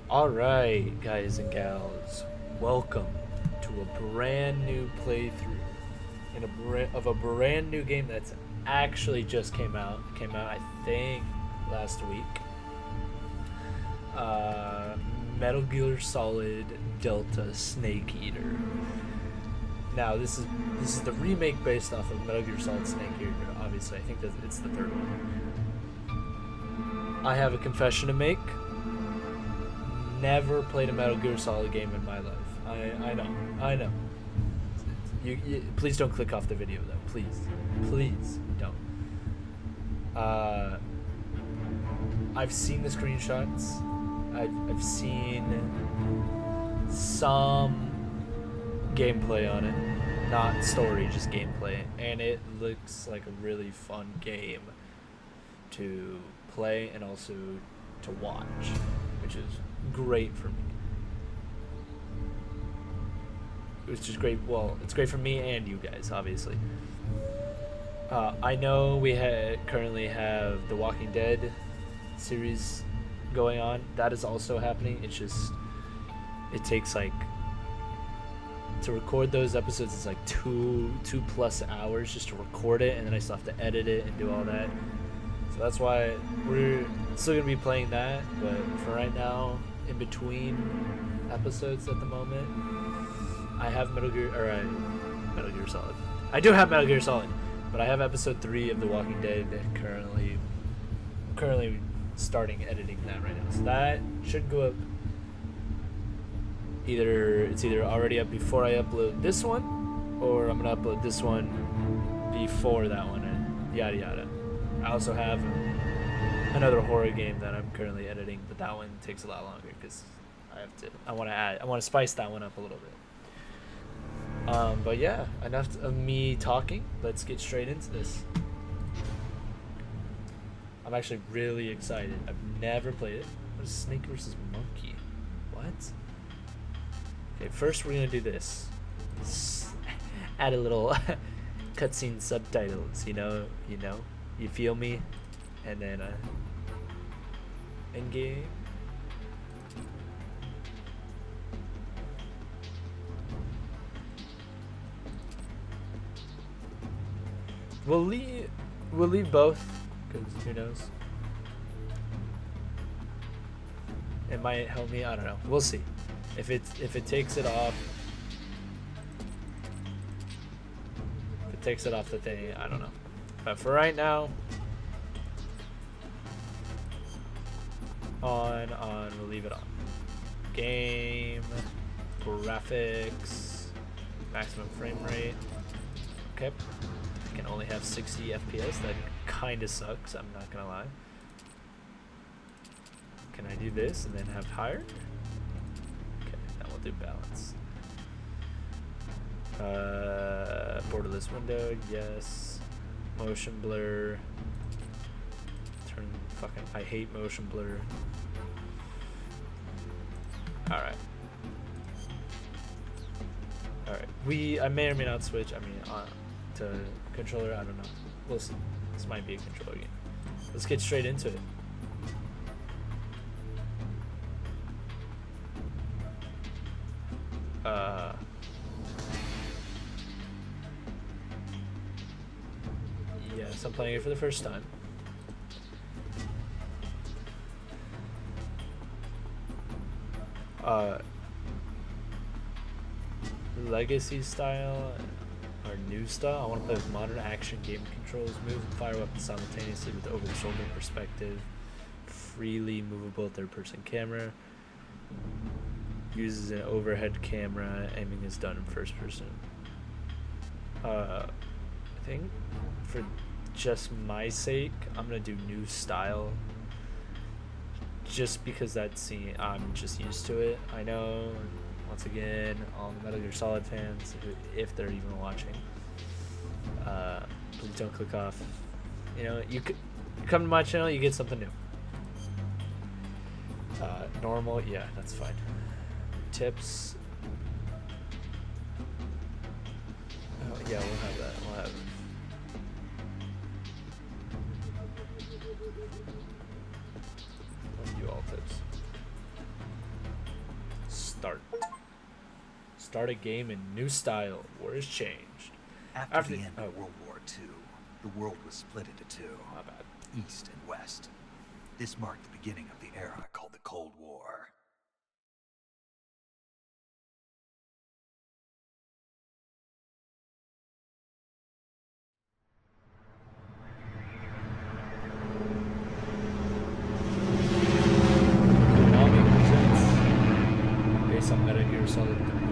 Alright, guys and gals, welcome to a brand new playthrough of a brand new game that's actually just came out. Came out, I think, last week. Metal Gear Solid Delta Snake Eater. Now, this is the remake based off of Metal Gear Solid Snake Eater. Obviously, I think that it's the third one. I have a confession to make. Never played a Metal Gear Solid game in my life. I know. You please don't click off the video though. Please don't. I've seen the screenshots. I've seen some gameplay on it, not story, just gameplay, and it looks like a really fun game to play and also to watch, which is great for me. It's just great. Well, it's great for me and you guys, obviously. I know we currently have the Walking Dead series going on. That is also happening. It's just it takes like to record those episodes. It's like two plus hours just to record it, and then I still have to edit it and do all that. So that's why we're still gonna be playing that. But for right now, in between episodes at the moment, I have Metal Gear Solid. I do have Metal Gear Solid, but I have episode 3 of The Walking Dead currently starting editing that right now. So that should go up. It's either already up before I upload this one, or I'm gonna upload this one before that one, and yada yada. I also have another horror game that I'm currently editing, but that one takes a lot longer because I want to spice that one up a little bit. But yeah, enough of me talking. Let's get straight into this. I'm actually really excited. I've never played it. What is Snake versus Monkey? What? Okay, first we're gonna do this. Add a little cutscene subtitles. You feel me? And then end game. We'll leave both, because who knows? It might help me. I don't know. We'll see. If it takes it off. If it takes it off the thing, I don't know. But for right now, on, we'll leave it on. Game, graphics, maximum frame rate. Okay. I can only have 60 FPS. That kind of sucks, I'm not gonna lie. Can I do this and then have higher? Okay, now we'll do balance. Borderless window, yes. Motion blur. I hate motion blur. Alright. I may or may not switch, to controller, I don't know. We'll see. This might be a controller game. Let's get straight into it. Yes, I'm playing it for the first time. Legacy style or new style. I want to play with modern action game controls, move and fire weapons simultaneously with over-the-shoulder perspective, freely movable third-person camera, uses an overhead camera, aiming is done in first person. I think for just my sake, I'm gonna do new style, just because I'm just used to it. I know, once again, all the Metal Gear Solid fans, if they're even watching, please don't click off. You come to my channel, you get something new. Normal, yeah, that's fine. Tips. Oh yeah, we'll have that. We'll have. View all tips. start a game in new style. War has changed. After the end of World War II, the world was split into two. My bad. East and West. This marked the beginning of the era called the Cold War. Konami presents based on Metal Gear Solid 3.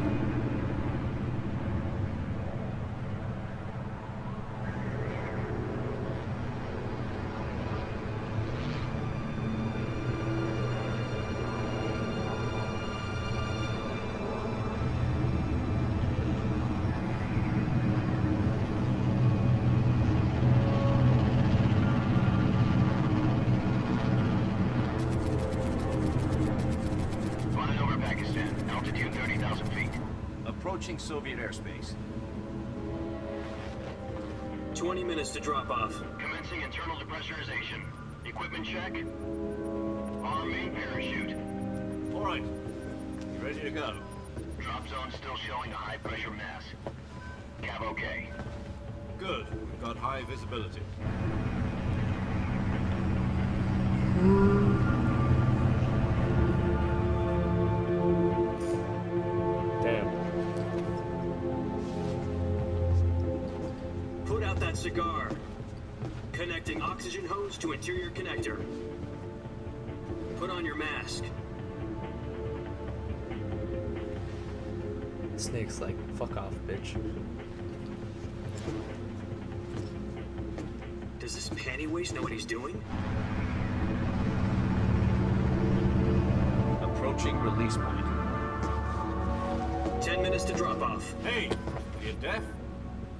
Approaching Soviet airspace. 20 minutes to drop off. Commencing internal depressurization. Equipment check. Arm main parachute. All right. You ready to go? Drop zone still showing a high pressure mass. Cav okay. Good. We've got high visibility. Damn. Put out that cigar. Connecting oxygen hose to interior connector. Put on your mask. Snake's like, fuck off, bitch. Does this panty waste know what he's doing? Approaching release point. 10 minutes to drop off. Hey! You deaf?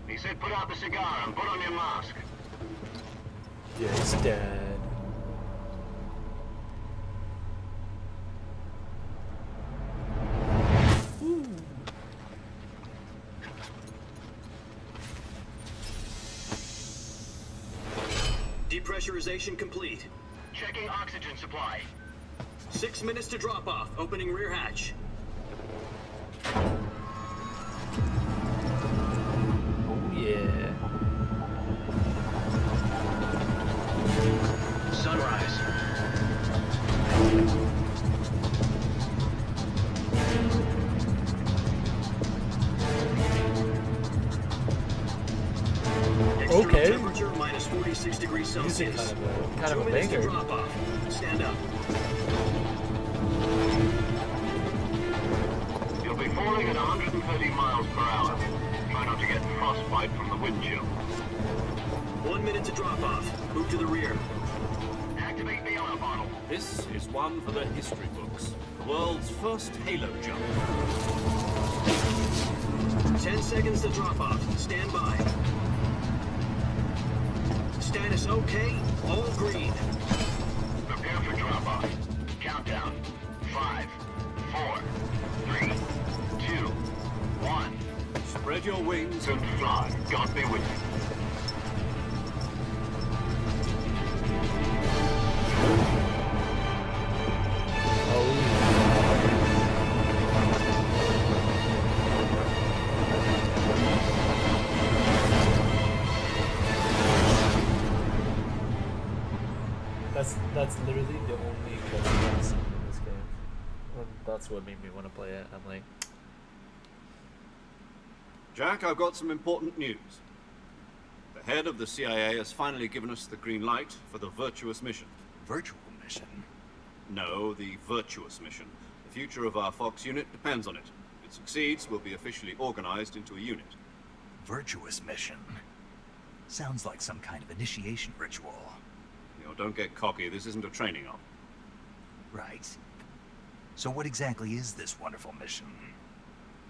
He said put out the cigar and put on your mask. Yeah, he's dead. Depressurization complete. Checking oxygen supply. 6 minutes to drop off. Opening rear hatch. Oh yeah. Sunrise. External Okay. temperature minus 46 degrees Music Celsius. kind of 2 a minutes to banger. drop off. Stand up. You'll be falling at 130 miles per hour. Try not to get frostbite from the wind chill. 1 minute to drop off. Move to the rear. Activate the yellow bottle. This is one for the history books. The world's first Halo jump. 10 seconds to drop off. Stand by. Status okay. All green. Prepare for drop off. Countdown. 5, 4, 3, 2, 1. Spread your wings And fly. God be with you. That's literally the only cutscene I've seen in this game. And that's what made me want to play it. I'm like, Jack, I've got some important news. The head of the CIA has finally given us the green light for the virtuous mission. Virtual mission? No, the virtuous mission. The future of our Fox unit depends on it. If it succeeds, we'll be officially organized into a unit. Virtuous mission? Sounds like some kind of initiation ritual. You know, don't get cocky. This isn't a training op. Right. So what exactly is this wonderful mission?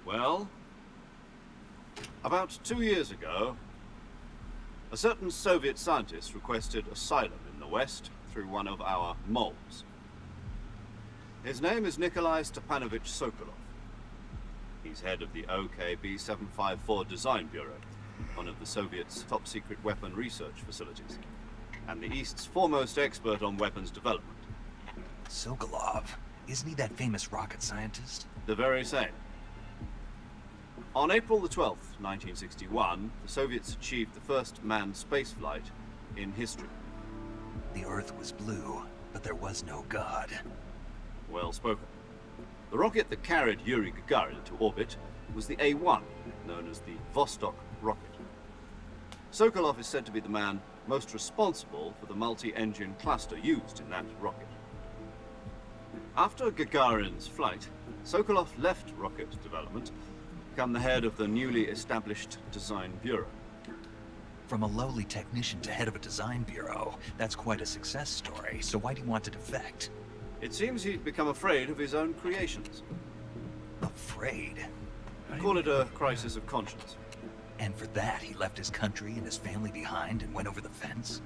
Well, about 2 years ago, a certain Soviet scientist requested asylum in the West through one of our moles. His name is Nikolai Stepanovich Sokolov. He's head of the OKB-754 Design Bureau, one of the Soviets' top-secret weapon research facilities, and the East's foremost expert on weapons development. Sokolov? Isn't he that famous rocket scientist? The very same. On April the 12th, 1961, the Soviets achieved the first manned spaceflight in history. The Earth was blue, but there was no God. Well spoken. The rocket that carried Yuri Gagarin to orbit was the A-1, known as the Vostok rocket. Sokolov is said to be the man most responsible for the multi-engine cluster used in that rocket. After Gagarin's flight, Sokolov left rocket development, become the head of the newly established Design Bureau. From a lowly technician to head of a design bureau, that's quite a success story. So why do you want to defect? It seems he'd become afraid of his own creations. Afraid? Call it a crisis of conscience. And for that, he left his country and his family behind and went over the fence?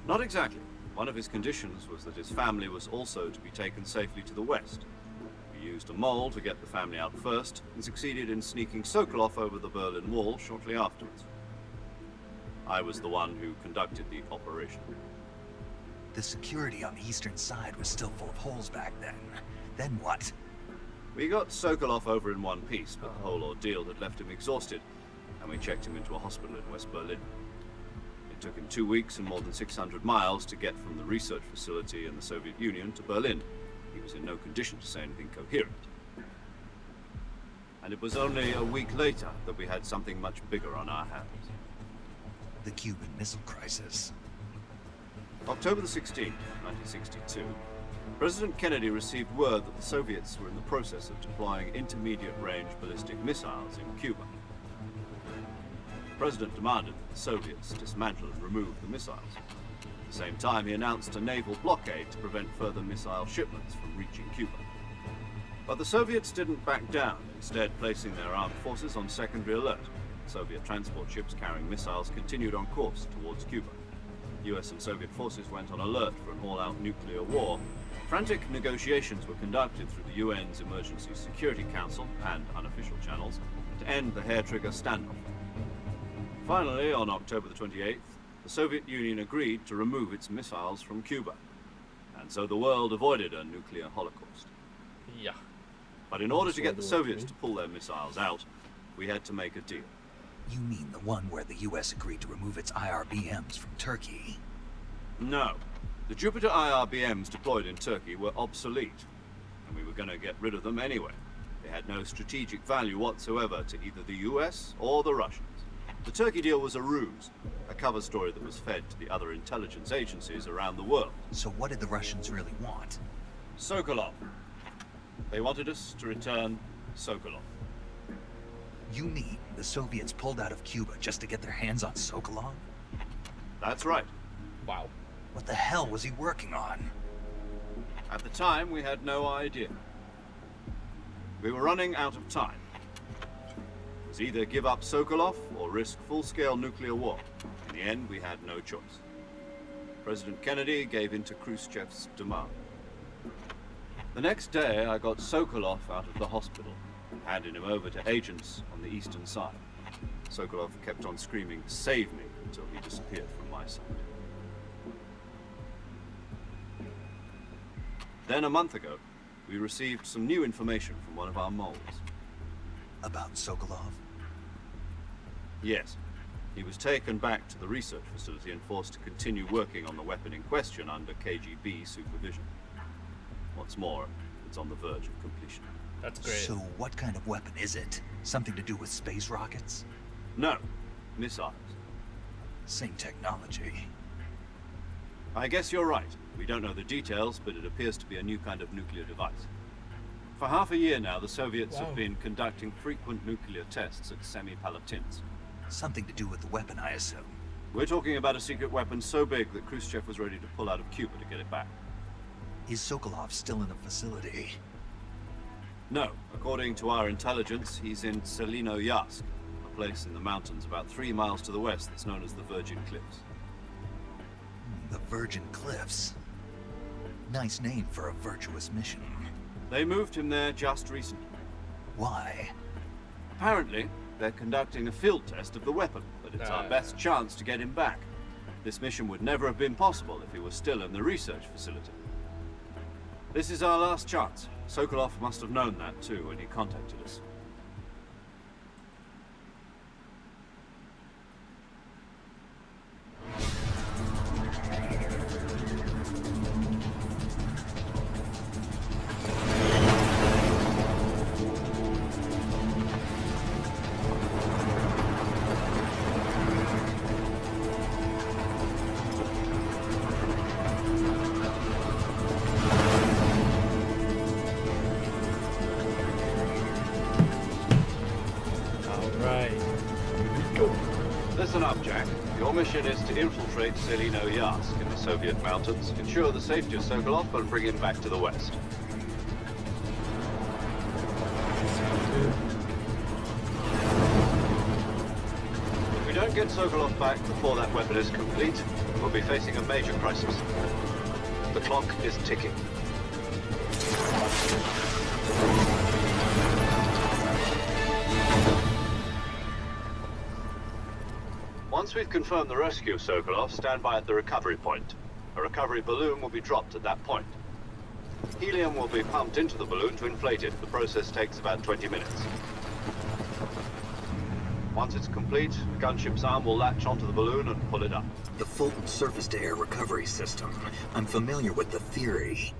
Not exactly. One of his conditions was that his family was also to be taken safely to the west. He used a mole to get the family out first, and succeeded in sneaking Sokolov over the Berlin Wall shortly afterwards. I was the one who conducted the operation. The security on the eastern side was still full of holes back then. Then what? We got Sokolov over in one piece, but the whole ordeal had left him exhausted, and we checked him into a hospital in West Berlin. It took him 2 weeks and more than 600 miles to get from the research facility in the Soviet Union to Berlin. He was in no condition to say anything coherent. And it was only a week later that we had something much bigger on our hands. The Cuban Missile Crisis. October the 16th, 1962, President Kennedy received word that the Soviets were in the process of deploying intermediate-range ballistic missiles in Cuba. The President demanded that the Soviets dismantle and remove the missiles. At the same time, he announced a naval blockade to prevent further missile shipments from reaching Cuba. But the Soviets didn't back down, instead placing their armed forces on secondary alert. Soviet transport ships carrying missiles continued on course towards Cuba. US and Soviet forces went on alert for an all-out nuclear war. Frantic negotiations were conducted through the UN's Emergency Security Council and unofficial channels to end the hair-trigger standoff. Finally, on October the 28th, the Soviet Union agreed to remove its missiles from Cuba. And so the world avoided a nuclear holocaust. Yeah. But in order to get the Soviets to pull their missiles out, we had to make a deal. You mean the one where the US agreed to remove its IRBMs from Turkey? No. The Jupiter IRBMs deployed in Turkey were obsolete, and we were going to get rid of them anyway. They had no strategic value whatsoever to either the US or the Russians. The Turkey deal was a ruse, a cover story that was fed to the other intelligence agencies around the world. So what did the Russians really want? Sokolov. They wanted us to return Sokolov. You mean the Soviets pulled out of Cuba just to get their hands on Sokolov? That's right. Wow. What the hell was he working on? At the time, we had no idea. We were running out of time. It was either give up Sokolov or risk full-scale nuclear war. In the end, we had no choice. President Kennedy gave in to Khrushchev's demand. The next day, I got Sokolov out of the hospital, handed him over to agents on the eastern side. Sokolov kept on screaming, "Save me," until he disappeared from my sight. Then a month ago, we received some new information from one of our moles. About Sokolov? Yes. He was taken back to the research facility and forced to continue working on the weapon in question under KGB supervision. What's more, it's on the verge of completion. That's great. So what kind of weapon is it? Something to do with space rockets? No. Missiles. Same technology. I guess you're right. We don't know the details, but it appears to be a new kind of nuclear device. For half a year now, the Soviets have been conducting frequent nuclear tests at Semipalatinsk. Something to do with the weapon, I assume. We're talking about a secret weapon so big that Khrushchev was ready to pull out of Cuba to get it back. Is Sokolov still in the facility? No. According to our intelligence, he's in Selino-Yarsk, a place in the mountains about 3 miles to the west that's known as the Virgin Cliffs. The Virgin Cliffs. Nice name for a virtuous mission. They moved him there just recently. Why? Apparently, they're conducting a field test of the weapon, but it's our best chance to get him back. This mission would never have been possible if he was still in the research facility. This is our last chance. Sokolov must have known that too when he contacted us. mission is to infiltrate Selino-Yarsk in the Soviet mountains, ensure the safety of Sokolov, and bring him back to the west. If we don't get Sokolov back before that weapon is complete, we'll be facing a major crisis. The clock is ticking. Once we've confirmed the rescue of Sokolov, stand by at the recovery point. A recovery balloon will be dropped at that point. Helium will be pumped into the balloon to inflate it. The process takes about 20 minutes. Once it's complete, the gunship's arm will latch onto the balloon and pull it up. The Fulton surface-to-air recovery system. I'm familiar with the theory.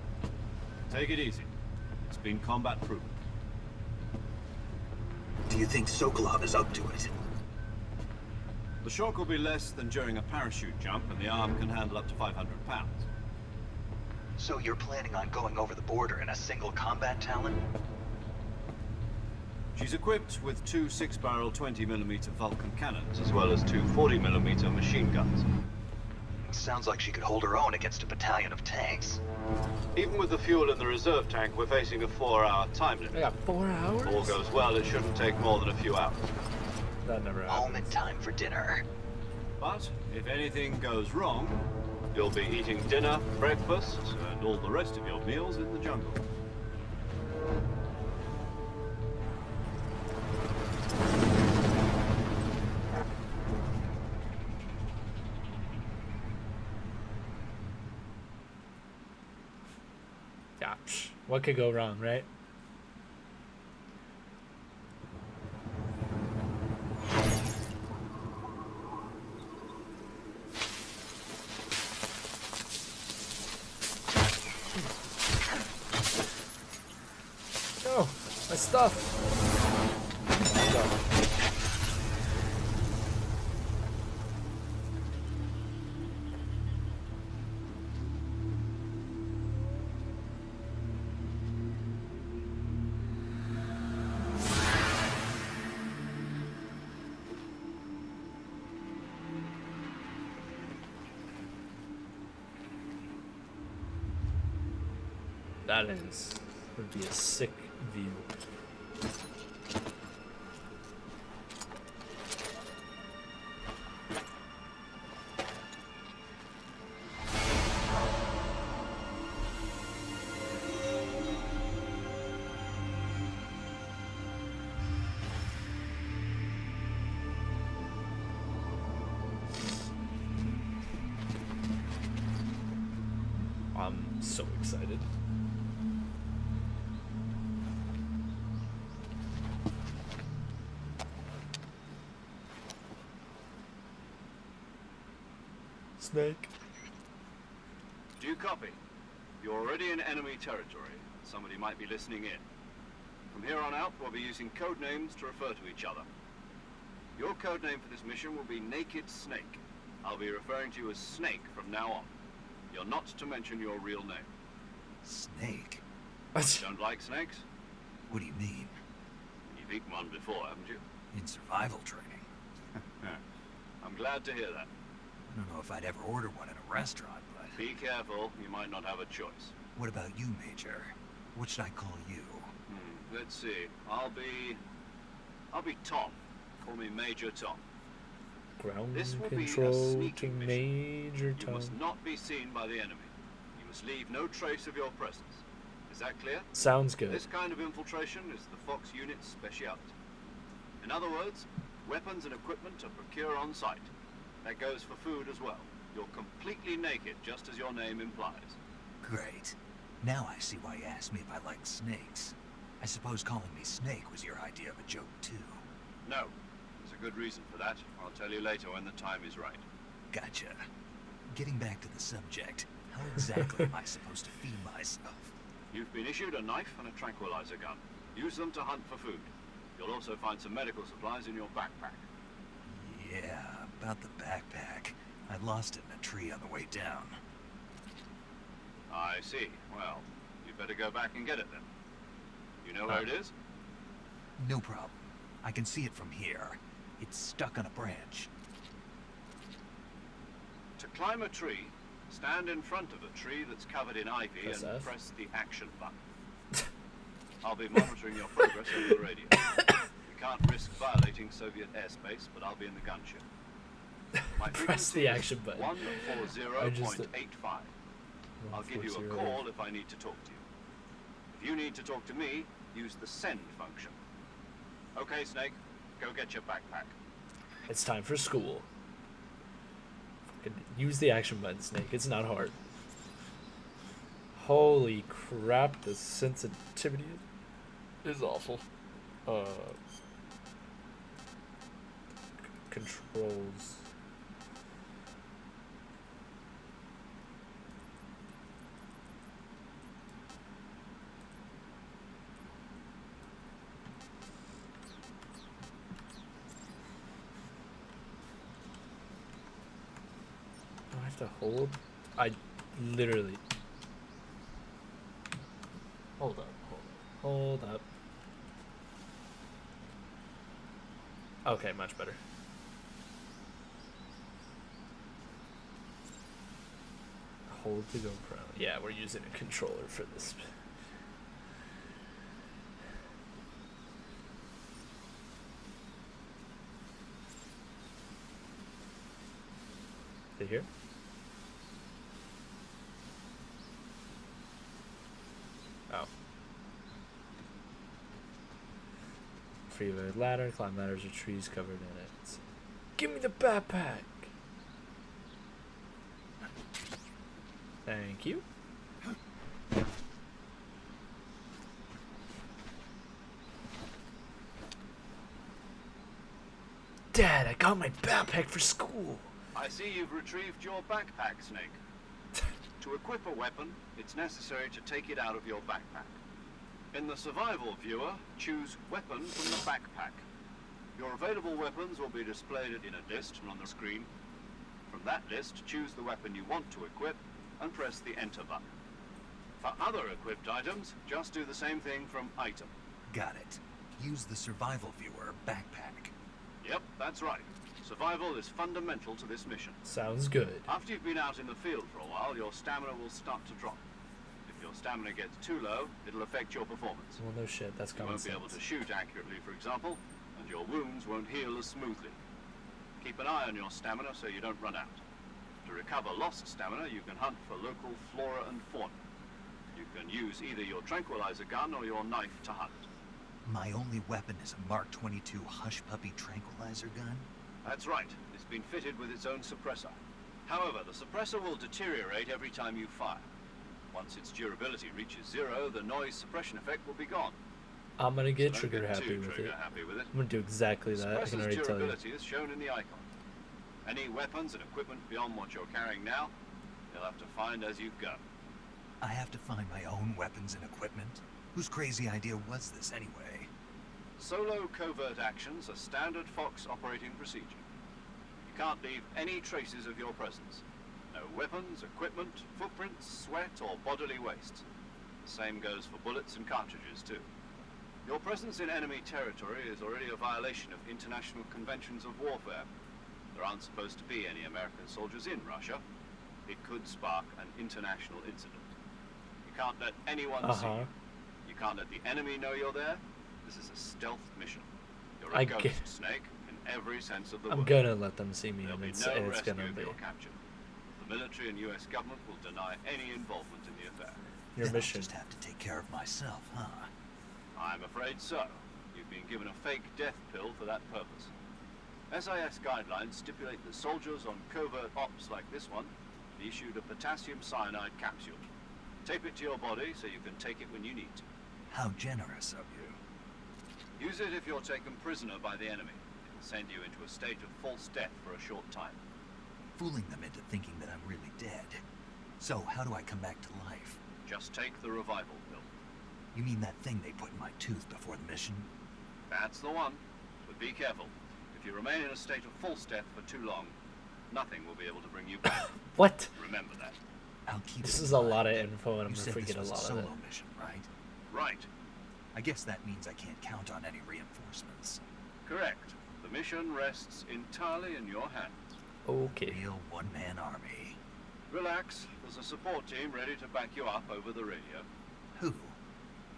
Take it easy. It's been combat proven. Do you think Sokolov is up to it? The shock will be less than during a parachute jump, and the arm can handle up to 500 pounds. So you're planning on going over the border in a single combat Talon? She's equipped with two 6-barrel 20mm Vulcan cannons, as well as two 40mm machine guns. Sounds like she could hold her own against a battalion of tanks. Even with the fuel in the reserve tank, we're facing a 4-hour time I limit. got 4 hours? If all goes well, it shouldn't take more than a few hours. That never Home in happens. time for dinner. But if anything goes wrong, you'll be eating dinner, breakfast, and all the rest of your meals in the jungle. Yeah, what could go wrong, right? Oh, my stuff. That would be a sick view. I'm so excited. Snake. Do you copy? You're already in enemy territory. Somebody might be listening in. From here on out, we'll be using code names to refer to each other. Your code name for this mission will be Naked Snake. I'll be referring to you as Snake from now on. You're not to mention your real name. Snake? Don't like snakes? What do you mean? You've eaten one before, haven't you? In survival training? I'm glad to hear that. I don't know if I'd ever order one in a restaurant, but... Be careful, you might not have a choice. What about you, Major? What should I call you? Let's see. I'll be Tom. Call me Major Tom. Ground This will be a control sneaking to mission. Major You Tom. must not be seen by the enemy. You must leave no trace of your presence. Is that clear? Sounds good. This kind of infiltration is the Fox unit's speciality. In other words, weapons and equipment are procured on site. That goes for food as well. You're completely naked, just as your name implies. Great. Now I see why you asked me if I like snakes. I suppose calling me Snake was your idea of a joke, too. No. There's a good reason for that. I'll tell you later when the time is right. Gotcha. Getting back to the subject, how exactly am I supposed to feed myself? You've been issued a knife and a tranquilizer gun. Use them to hunt for food. You'll also find some medical supplies in your backpack. Yeah, about the backpack. I lost it in a tree on the way down. I see. Well, you'd better go back and get it then. You know where it is? No problem. I can see it from here. It's stuck on a branch. To climb a tree, stand in front of a tree that's covered in ivy Press and F. press the action button. I'll be monitoring your progress over the radio. We can't risk violating Soviet airspace, but I'll be in the gunship. My Press frequency the is action button. 140.85. I'll give you a 140. call if I need to talk to you. If you need to talk to me, use the send function. Okay, Snake, go get your backpack. It's time for school. Fucking use the action button, Snake. It's not hard. Holy crap, the sensitivity is awful. Controls. Do I have to hold? I literally. Hold up, hold up. Okay, much better. Hold to go prone. Yeah, we're using a controller for this. Is it here? Oh. Freeway ladder, climb ladders or trees covered in it. Give me the backpack! Thank you. Dad, I got my backpack for school. I see you've retrieved your backpack, Snake. To equip a weapon, it's necessary to take it out of your backpack. In the survival viewer, choose Weapon from the backpack. Your available weapons will be displayed in a list on the screen. From that list, choose the weapon you want to equip and press the Enter button. For other equipped items, just do the same thing from Item. Got it. Use the survival viewer backpack. Yep, that's right. Survival is fundamental to this mission. Sounds good. After you've been out in the field for a while, your stamina will start to drop. If your stamina gets too low, it'll affect your performance. Well, no shit. That's You common won't be able sense. to shoot accurately, for example, and your wounds won't heal as smoothly. Keep an eye on your stamina so you don't run out. To recover lost stamina, you can hunt for local flora and fauna. You can use either your tranquilizer gun or your knife to hunt. My only weapon is a Mark 22 Hush Puppy tranquilizer gun? That's right. It's been fitted with its own suppressor. However, the suppressor will deteriorate every time you fire. Once its durability reaches 0, the noise suppression effect will be gone. I'm gonna get So don't trigger get happy too with it. trigger happy with it. I'm gonna do exactly that. I can Suppressor's already tell you. durability is shown in the icon. Any weapons and equipment beyond what you're carrying now, you'll have to find as you go. I have to find my own weapons and equipment? Whose crazy idea was this anyway? Solo covert actions are standard Fox operating procedure. You can't leave any traces of your presence. No weapons, equipment, footprints, sweat, or bodily waste. The same goes for bullets and cartridges, too. Your presence in enemy territory is already a violation of international conventions of warfare. There aren't supposed to be any American soldiers in Russia. It could spark an international incident. You can't let anyone see you. You can't let the enemy know you're there. This is a stealth mission. You're a ghost, Snake, in every sense of the word. I'm gonna let them see me, There'll and be it's, no and it's rescue gonna if be. you're captured. The military and U.S. government will deny any involvement in the affair. Your Then mission. I'll just have to take care of myself, huh? I'm afraid so. You've been given a fake death pill for that purpose. SIS guidelines stipulate that soldiers on covert ops like this one be issued a potassium cyanide capsule. Tape it to your body so you can take it when you need to. How generous of you. Use it if you're taken prisoner by the enemy. It'll send you into a state of false death for a short time. Fooling them into thinking that I'm really dead. So, how do I come back to life? Just take the revival pill. You mean that thing they put in my tooth before the mission? That's the one. But be careful. If you remain in a state of false death for too long, nothing will be able to bring you back. What? Remember that. I'll keep This it is in a mind. lot of info, and I'm You gonna said forget this a was lot of solo it. mission, right? Right. I guess that means I can't count on any reinforcements. Correct. The mission rests entirely in your hands. Okay. Real one-man army. Relax. There's a support team ready to back you up over the radio. Who?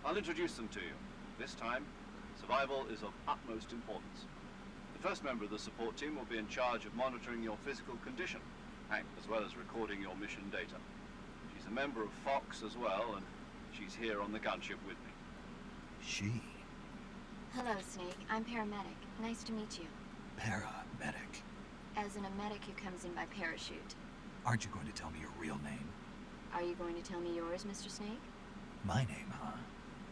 I'll introduce them to you. This time, survival is of utmost importance. The first member of the support team will be in charge of monitoring your physical condition, as well as recording your mission data. She's a member of Fox as well, and she's here on the gunship with me. She. Hello, Snake. I'm paramedic. Nice to meet you. Paramedic. As in a medic who comes in by parachute. Aren't you going to tell me your real name? Are you going to tell me yours, Mr. Snake? My name, huh?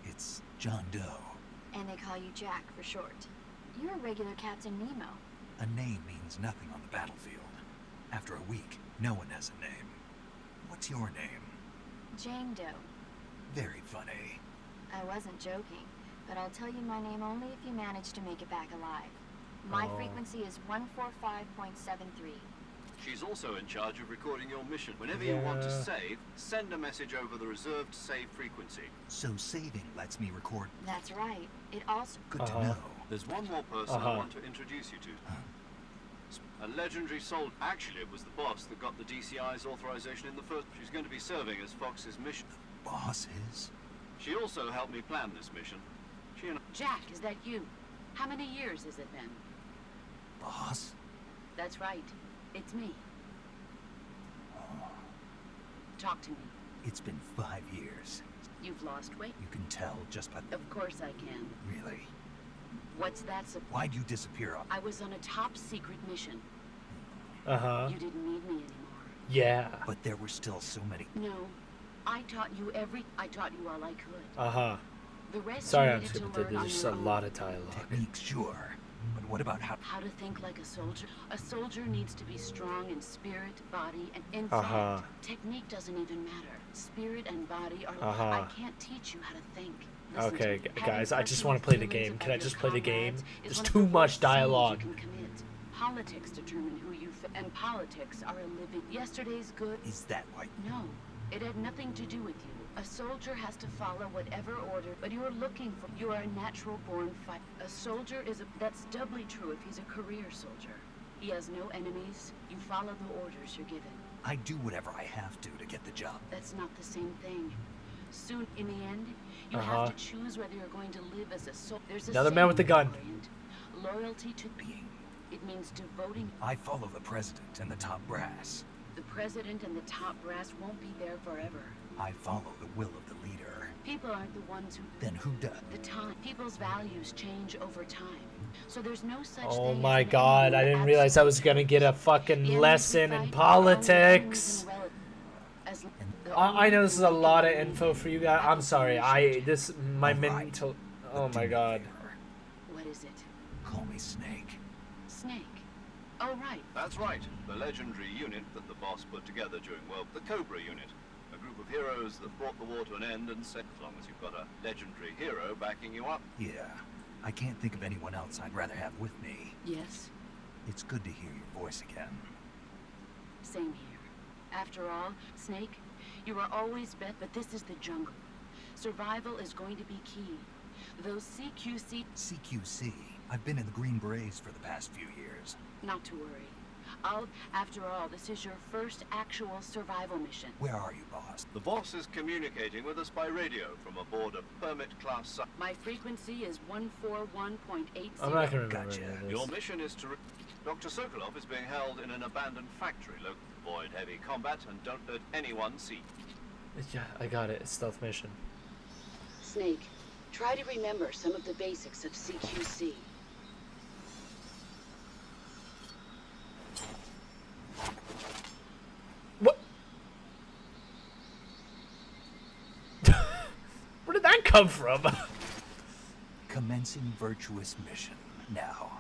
It's John Doe. And they call you Jack for short. You're a regular Captain Nemo. A name means nothing on the battlefield. After a week, no one has a name. What's your name? Jane Doe. Very funny. I wasn't joking, but I'll tell you my name only if you manage to make it back alive. My frequency is 145.73. She's also in charge of recording your mission. Whenever you want to Yeah. save, send a message over the reserved save frequency. So saving lets me record. That's right. It also... Good to know. There's one more person I want to introduce you to. A legendary soldier. Actually, it was the boss that got the DCI's authorization in the first. She's going to be serving as Fox's mission. Boss is? She also helped me plan this mission. She and Jack, is that you? How many years has it been? Boss? That's right. It's me. Talk to me. It's been 5 years. You've lost weight? You can tell just by... Of course I can. Really? What's that? Why'd you disappear? I was on a top secret mission. Uh-huh. You didn't need me anymore. Yeah. But there were still so many... No. I taught you all I could. Uh-huh. The rest Sorry, you I'm needed to stupid. learn There's on just your a own. lot of dialogue. Techniques, sure. But what about how... To think like a soldier. A soldier needs to be strong in spirit, body, and in Uh-huh. fact, technique doesn't even matter. Spirit and body are... Uh-huh. I can't teach you how to think. Listen to Okay, me. guys, Having I just want to play the personal game. feelings Can I about just your play the game? comrades is There's one of too the much worst sins dialogue. you can commit. Politics determine who you... And politics are a living... Yesterday's good... Is that why... No, it had nothing to do with you. A soldier has to follow whatever order, but you're looking for... You are a natural-born fighter. A soldier is a... That's doubly true if he's a career soldier. He has no enemies. You follow the orders you're given. I do whatever I have to get the job. That's not the same thing. Soon, in the end, you Uh-huh. have to choose whether you're going to live as a soldier. There's a Another man with a gun. Loyalty to... Being... It means devoting... I follow the president and the top brass. The president and the top brass won't be there forever. I follow the will of the leader. People aren't the ones who... Then who does? The time. People's values change over time. So there's no such Oh thing my as an god, enemy I or didn't realize I was gonna get a The fucking enemies we lesson in fight are only politics. enemies and relatives. I know this is a lot of info for you guys. I'm sorry. My All right. mental. But Oh do my me a god. favor. What is it? Call me Snake. Snake. Oh, right. That's right, the legendary unit that the boss put together during the Cobra unit. A group of heroes that brought the war to an end and said, as long as you've got a legendary hero backing you up. Yeah. I can't think of anyone else I'd rather have with me. Yes. It's good to hear your voice again. Same here. After all, Snake, you are always bet, but this is the jungle. Survival is going to be key. Those CQC... CQC. I've been in the Green Berets for the past few years. Not to worry. After all, this is your first actual survival mission. Where are you, boss? The boss is communicating with us by radio from aboard a permit-class sub. My frequency is 141.80. I'm not gonna remember Gotcha. any of this. Your mission is to... Dr. Sokolov is being held in an abandoned factory. Avoid heavy combat and don't let anyone see. Yeah, I got it. It's stealth mission. Snake, try to remember some of the basics of CQC. What? Where did that come from? Commencing virtuous mission. Now.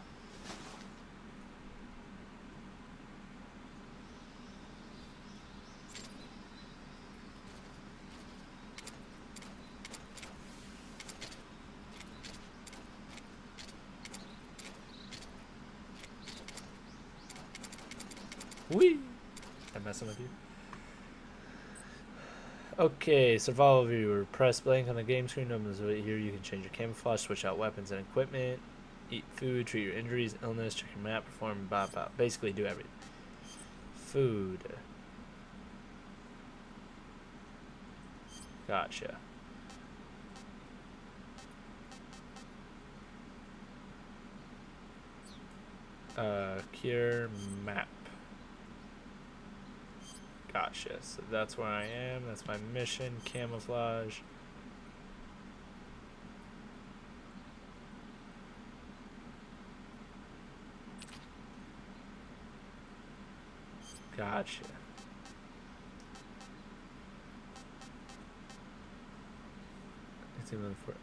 Whee! I'm messing with you. Okay, survival viewer. Press blank on the game screen. Numbers right here. You can change your camouflage, switch out weapons and equipment, eat food, treat your injuries, illness, check your map, perform, blah blah. Basically, do everything. food. Gotcha. Cure map. Gotcha. So that's where I am. That's my mission. Camouflage. Gotcha. It's even for.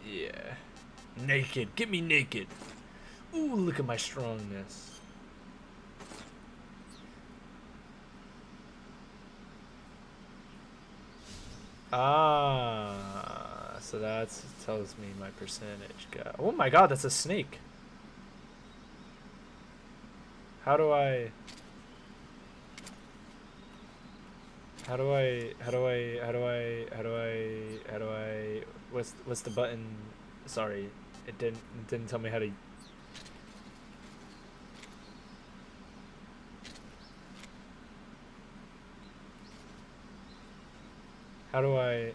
Yeah. Naked. Get me naked. Ooh, look at my strongness. Ah, so that tells me my percentage. Oh my god, that's a snake. How do I what's the button? Sorry, it didn't tell me how to. How do I?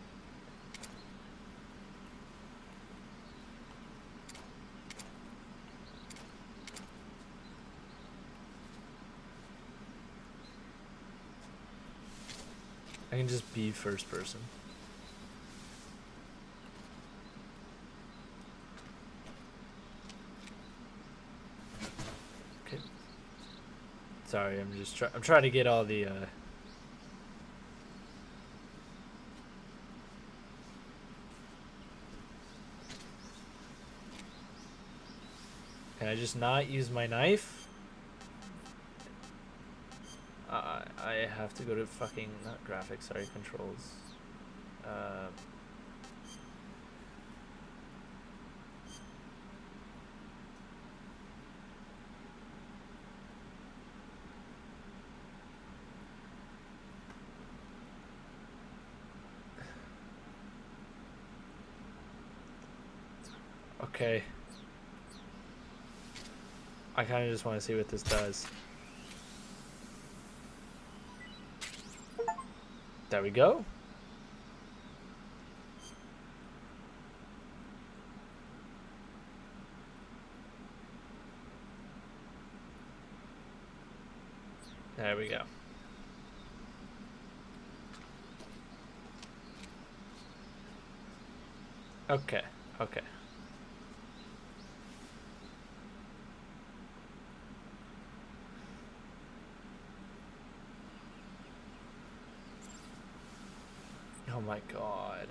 I can just be first person. Okay. Sorry, I'm trying to get all the Can I just not use my knife? I have to go to fucking, not graphics, sorry, controls. Okay. I kind of just want to see what this does. There we go. There we go. Okay, okay. Oh my god.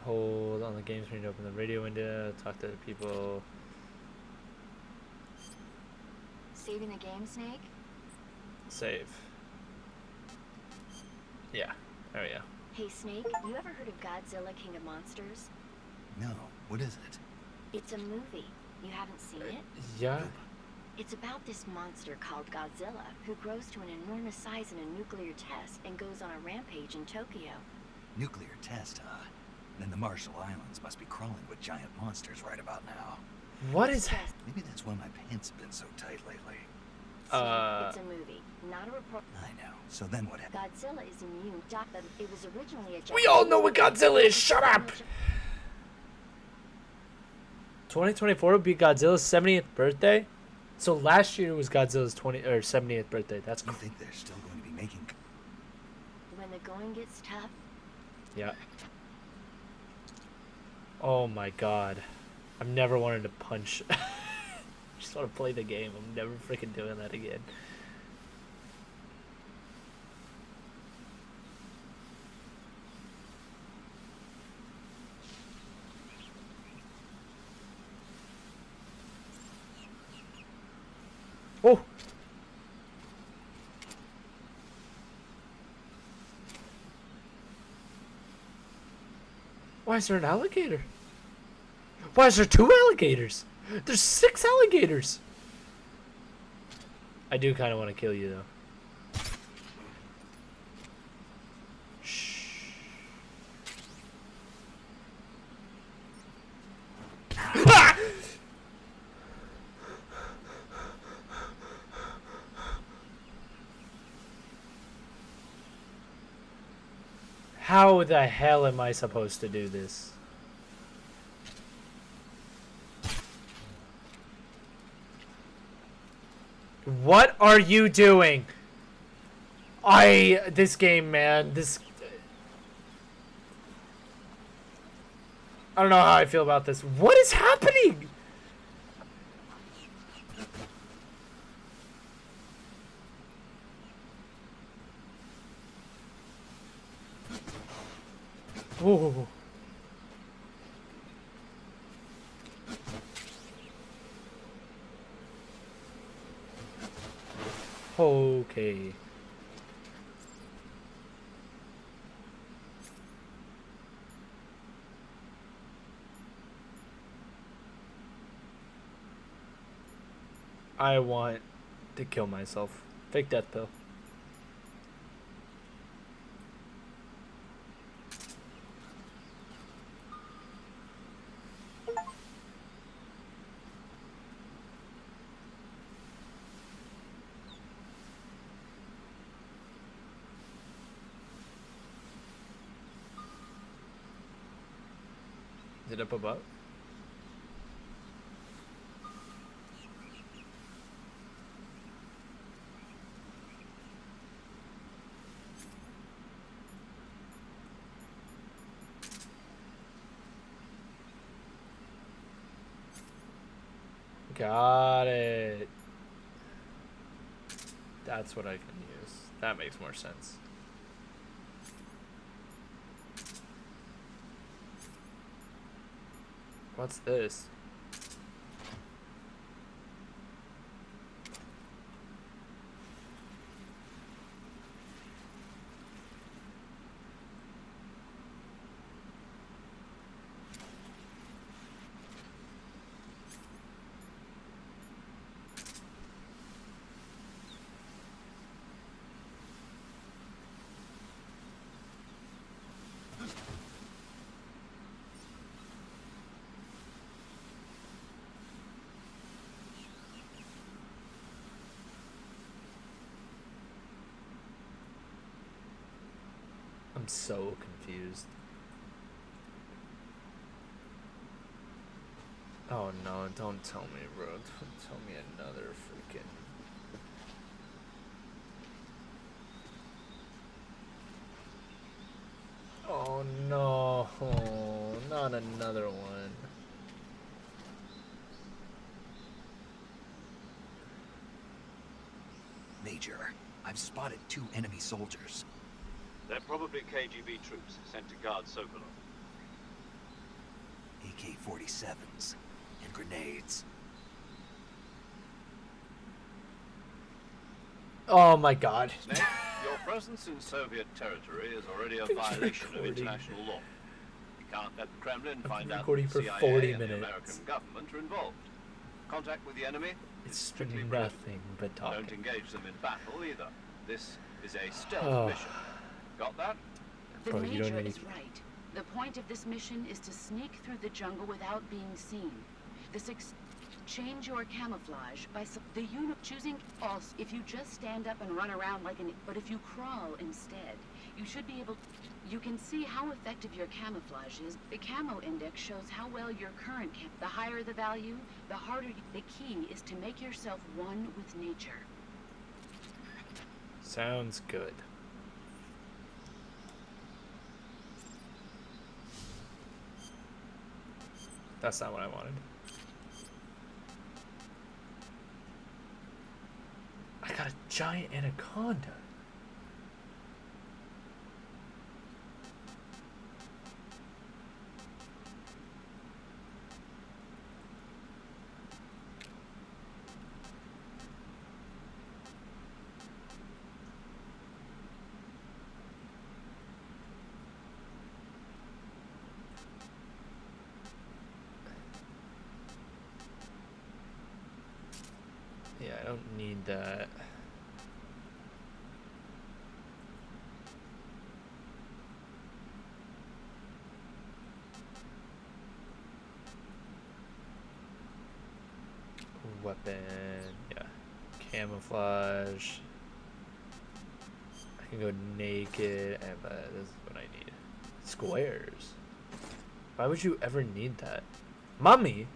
Hold on the game screen to open the radio window, talk to the people. Saving the game, Snake? Save. Yeah, there we go. Hey, Snake, you ever heard of Godzilla, King of Monsters? No, what is it? It's a movie. You haven't seen it? Yeah. It's about this monster called Godzilla, who grows to an enormous size in a nuclear test and goes on a rampage in Tokyo. Nuclear test, huh? Then the Marshall Islands must be crawling with giant monsters right about now. What is Yes, Maybe that's why my pants have been so tight lately. Snake, it's a movie, not a report. I know. So then what happened? Godzilla is immune. It was originally a We all know what Godzilla is. Shut up. 2024 will be Godzilla's 70th birthday. So last year was Godzilla's 70th birthday. That's You think they're still going to be making... When the going gets tough, yeah. Oh my god. I've never wanted to punch. Just want to play the game. I'm never freaking doing that again. Oh! Why is there an alligator? Why is there 2 alligators? There's 6 alligators! I do kind of want to kill you, though. Shh. How the hell am I supposed to do this? What are you doing? This game, man, I don't know how I feel about this. What is happening? Whoa. Okay. I want to kill myself. Fake death pill. Is it up above? Got it. That's what I can use. That makes more sense. What's this? I'm so confused. Oh no, don't tell me, bro. Don't tell me another freaking... Oh no, not another one. Major, I've spotted 2 enemy soldiers. They're probably KGB troops sent to guard Sokolov. AK-47s and grenades. Oh my god. Snake, your presence in Soviet territory is already a violation of international law. You can't let the Kremlin find out that recording the for CIA 40 and the minutes. American government are involved. Contact with the enemy is It's strictly nothing but talking. Don't engage them in battle either. This is a stealth Oh. mission. Got that? The Bro, you don't Major need- is right. The point of this mission is to sneak through the jungle without being seen. Change your camouflage by choosing also. If you just stand up and run around like an, but if you crawl instead, you should be able. You can see how effective your camouflage is. The camo index shows how well your current the higher the value, the harder. The key is to make yourself one with nature. Sounds good. That's not what I wanted. I got a giant anaconda. Yeah, I don't need that. Weapon, yeah. Camouflage. I can go naked, but this is what I need. Squares. Why would you ever need that? Mummy?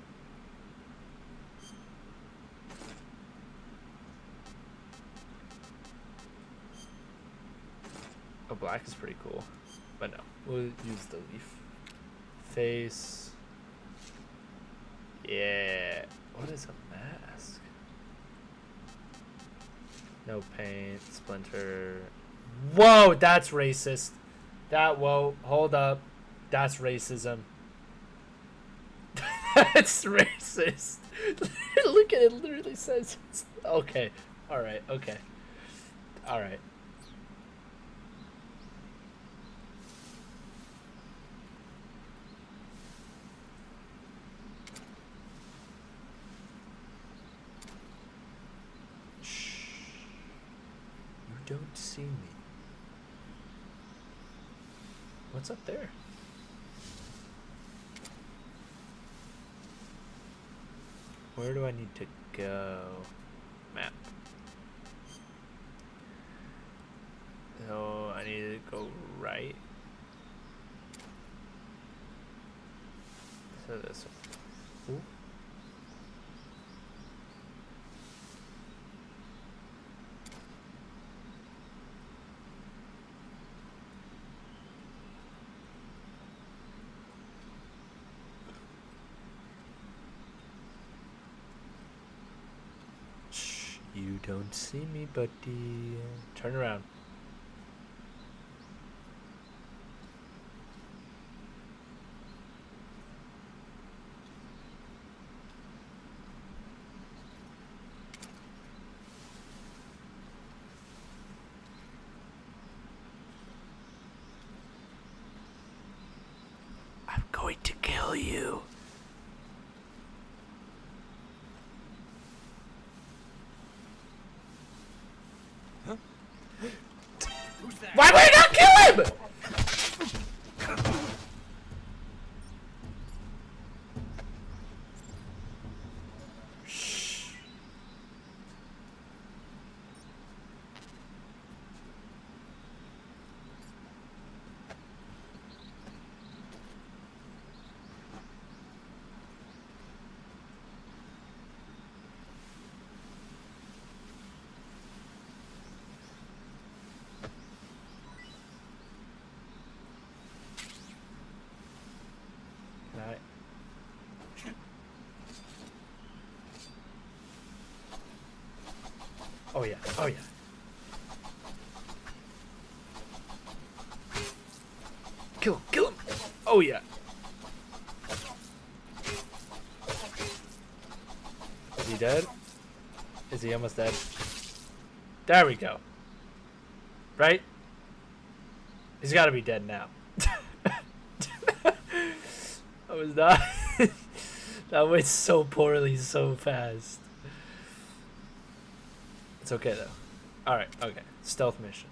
Oh, black is pretty cool. But no, we'll use the leaf. Face. Yeah. What is a mask? No paint. Splinter. Whoa, that's racist. Whoa, hold up. That's racism. That's racist. Look at it, literally says. Okay. Alright, okay. Alright. You don't see me. What's up there? Where do I need to go? Map. So I need to go right. So this one. Ooh. You don't see me, buddy. Turn around. I'm going to kill you. Why would I not kill him? Shh. Alright. Oh yeah, oh yeah. Kill him! Oh yeah. Is he dead? Is he almost dead? There we go. Right? He's gotta be dead now. I was not. That went so poorly, so fast. It's okay though. Alright, okay. Stealth mission.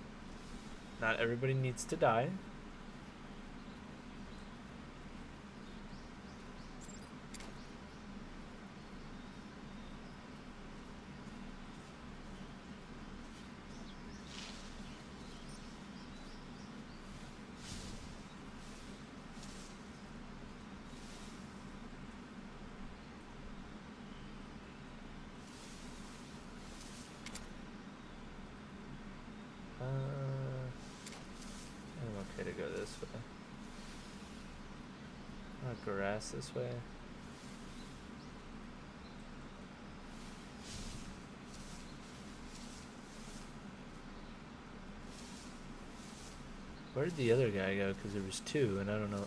Not everybody needs to die. I'm okay to go this way. Not grass this way. Where did the other guy go? Because there was two, and I don't know.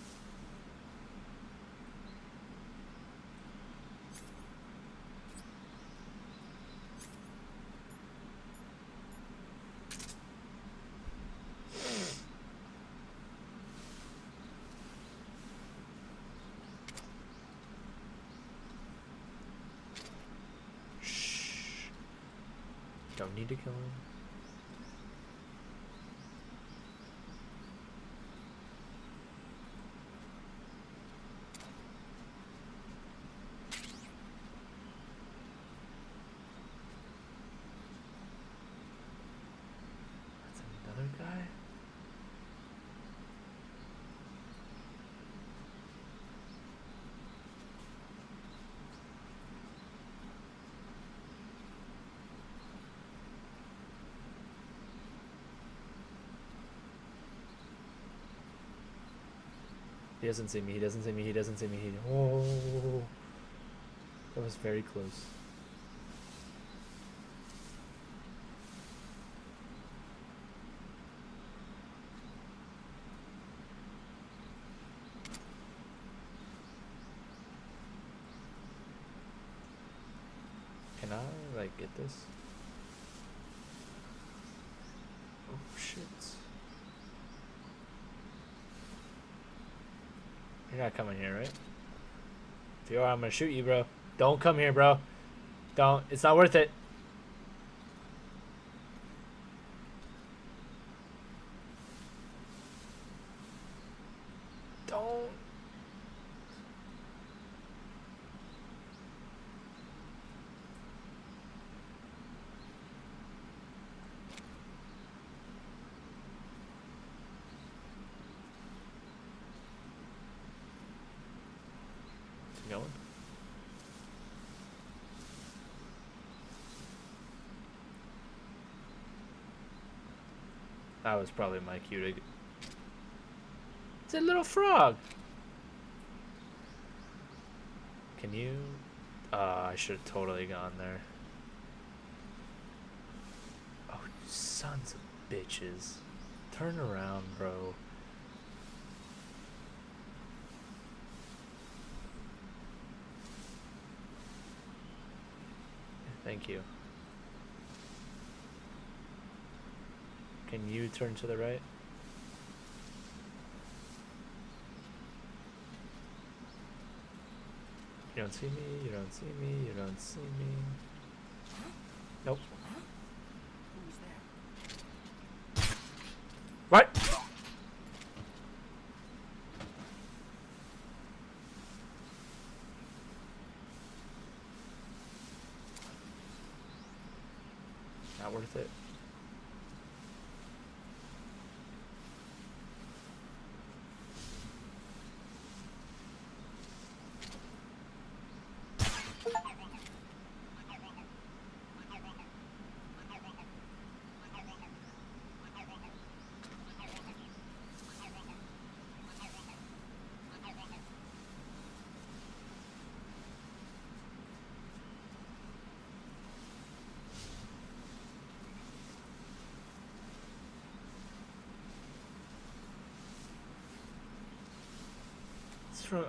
Shh. Don't need to kill him. That's another guy. He doesn't see me. He doesn't see me. He doesn't see me. Oh, that was very close. Can I like get this? Oh shit. You're not coming here, right? If you are, I'm gonna shoot you, bro. Don't come here, bro. Don't. It's not worth it. Don't. Is he going? That was probably my cue to... It's a little frog! Can you... I should have totally gone there. Oh, sons of bitches. Turn around, bro. Thank you. Can you turn to the right? You don't see me, you don't see me, you don't see me. Nope. What? Not worth it.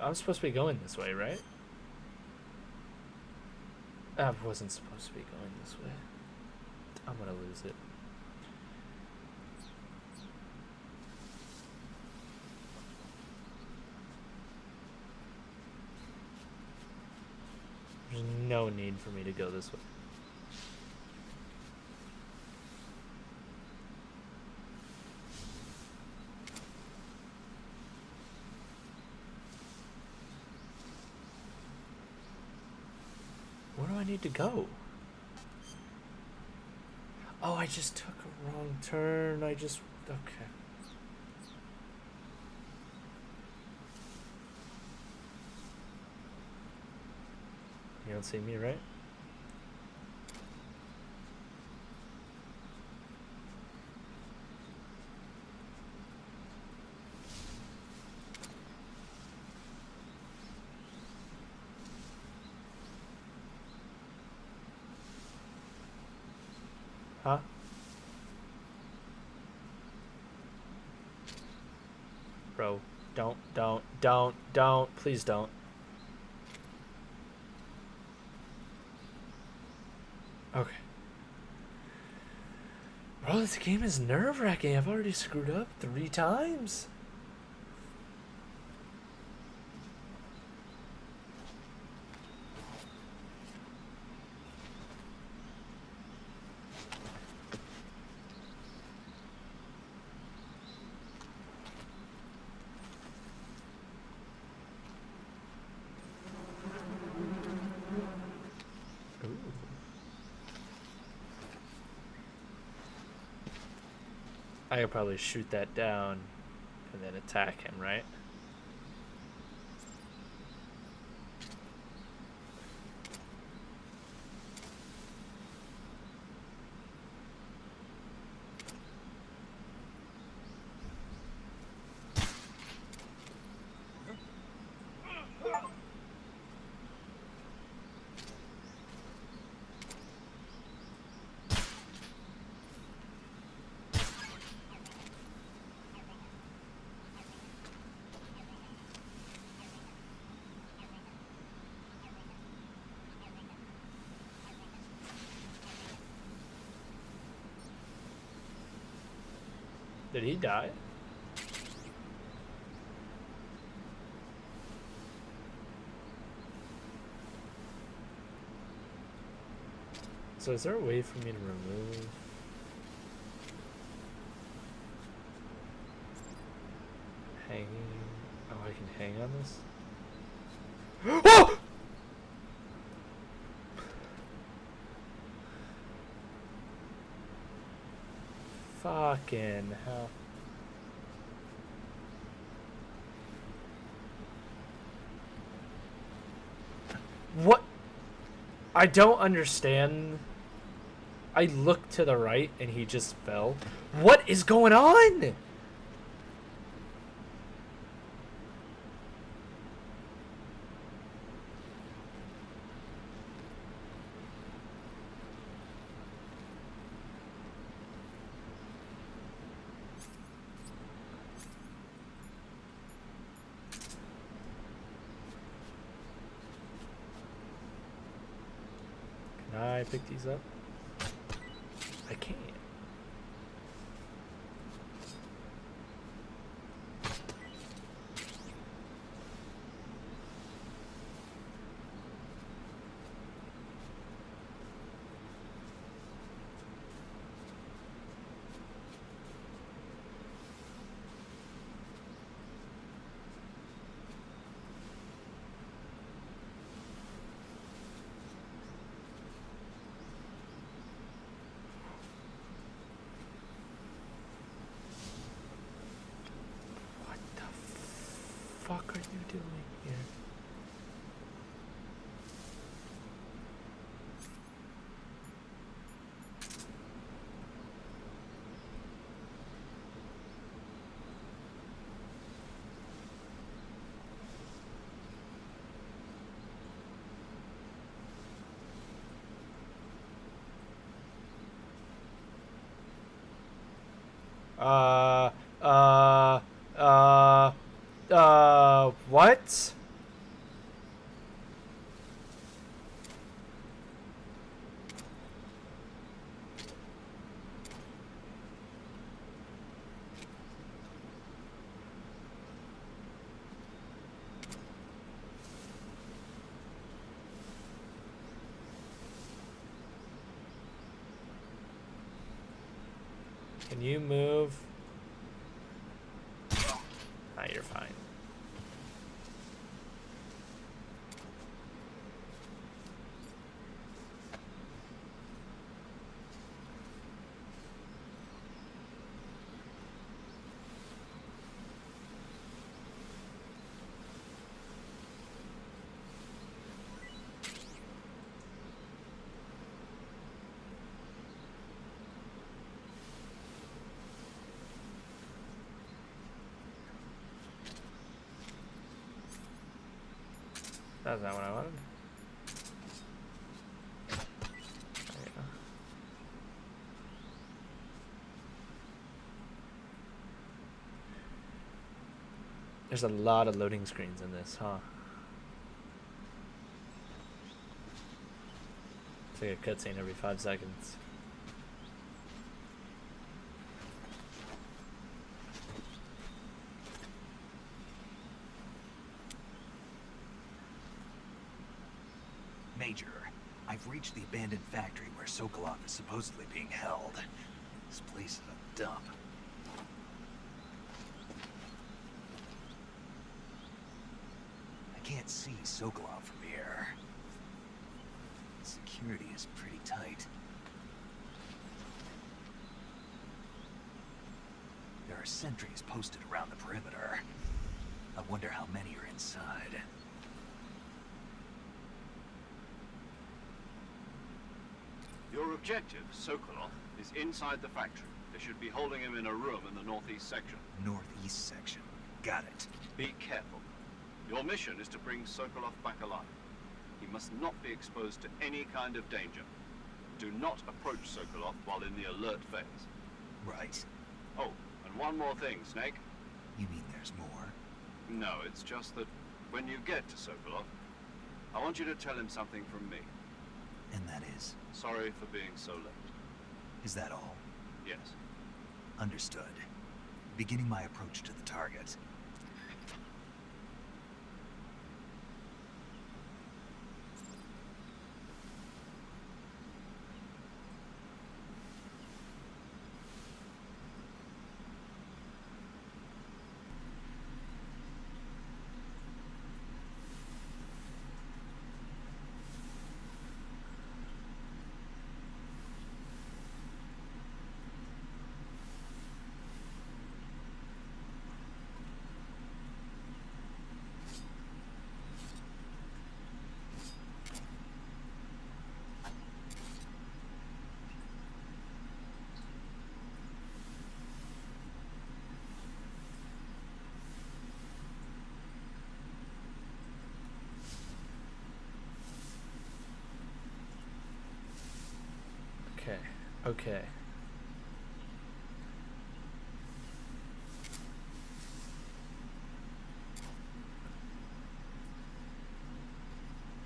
I'm supposed to be going this way, right? I wasn't supposed to be going this way. I'm gonna lose it. There's no need for me to go this way. Where do I need to go? Oh, I just took a wrong turn. Okay. You don't see me, right? Huh? Bro, don't, please don't. Okay. Bro, this game is nerve-wracking. I've already screwed up 3 times. I could probably shoot that down and then attack him, right? Did he die? So is there a way for me to remove? Hanging? Oh, I can hang on this? Oh! Fucking hell. What? I don't understand. I looked to the right and he just fell. What is going on? Can I pick these up? I can't. What the fuck are you doing here? What? Can you move? Ah, you're fine. That's not what I wanted. There you go. There's a lot of loading screens in this, huh? It's like a cutscene every 5 seconds. Major, I've reached the abandoned factory where Sokolov is supposedly being held. This place is a dump. I can't see Sokolov from here. Security is pretty tight. There are sentries posted around the perimeter. I wonder how many are inside. Your objective, Sokolov, is inside the factory. They should be holding him in a room in the northeast section. Northeast section. Got it. Be careful. Your mission is to bring Sokolov back alive. He must not be exposed to any kind of danger. Do not approach Sokolov while in the alert phase. Right. Oh, and one more thing, Snake. You mean there's more? No, it's just that when you get to Sokolov, I want you to tell him something from me. And that is? Sorry for being so late. Is that all? Yes. Understood. beginning my approach to the target. Okay. Okay.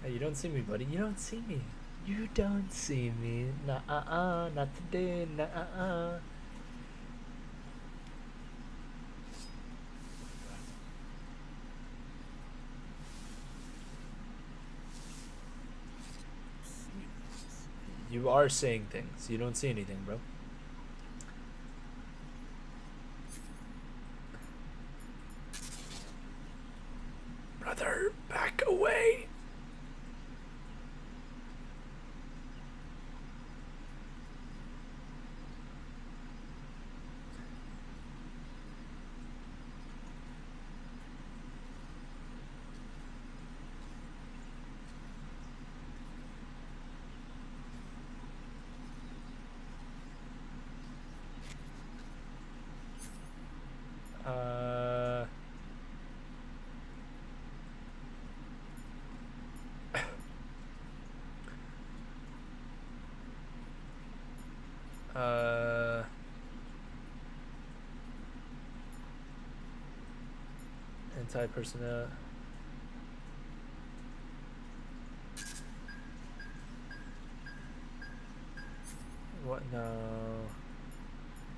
Hey, you don't see me, buddy. You don't see me. You don't see me. Nah, not today. Nah. You are saying things. You don't see anything, bro. Brother, back away. Anti-personnel. What? No.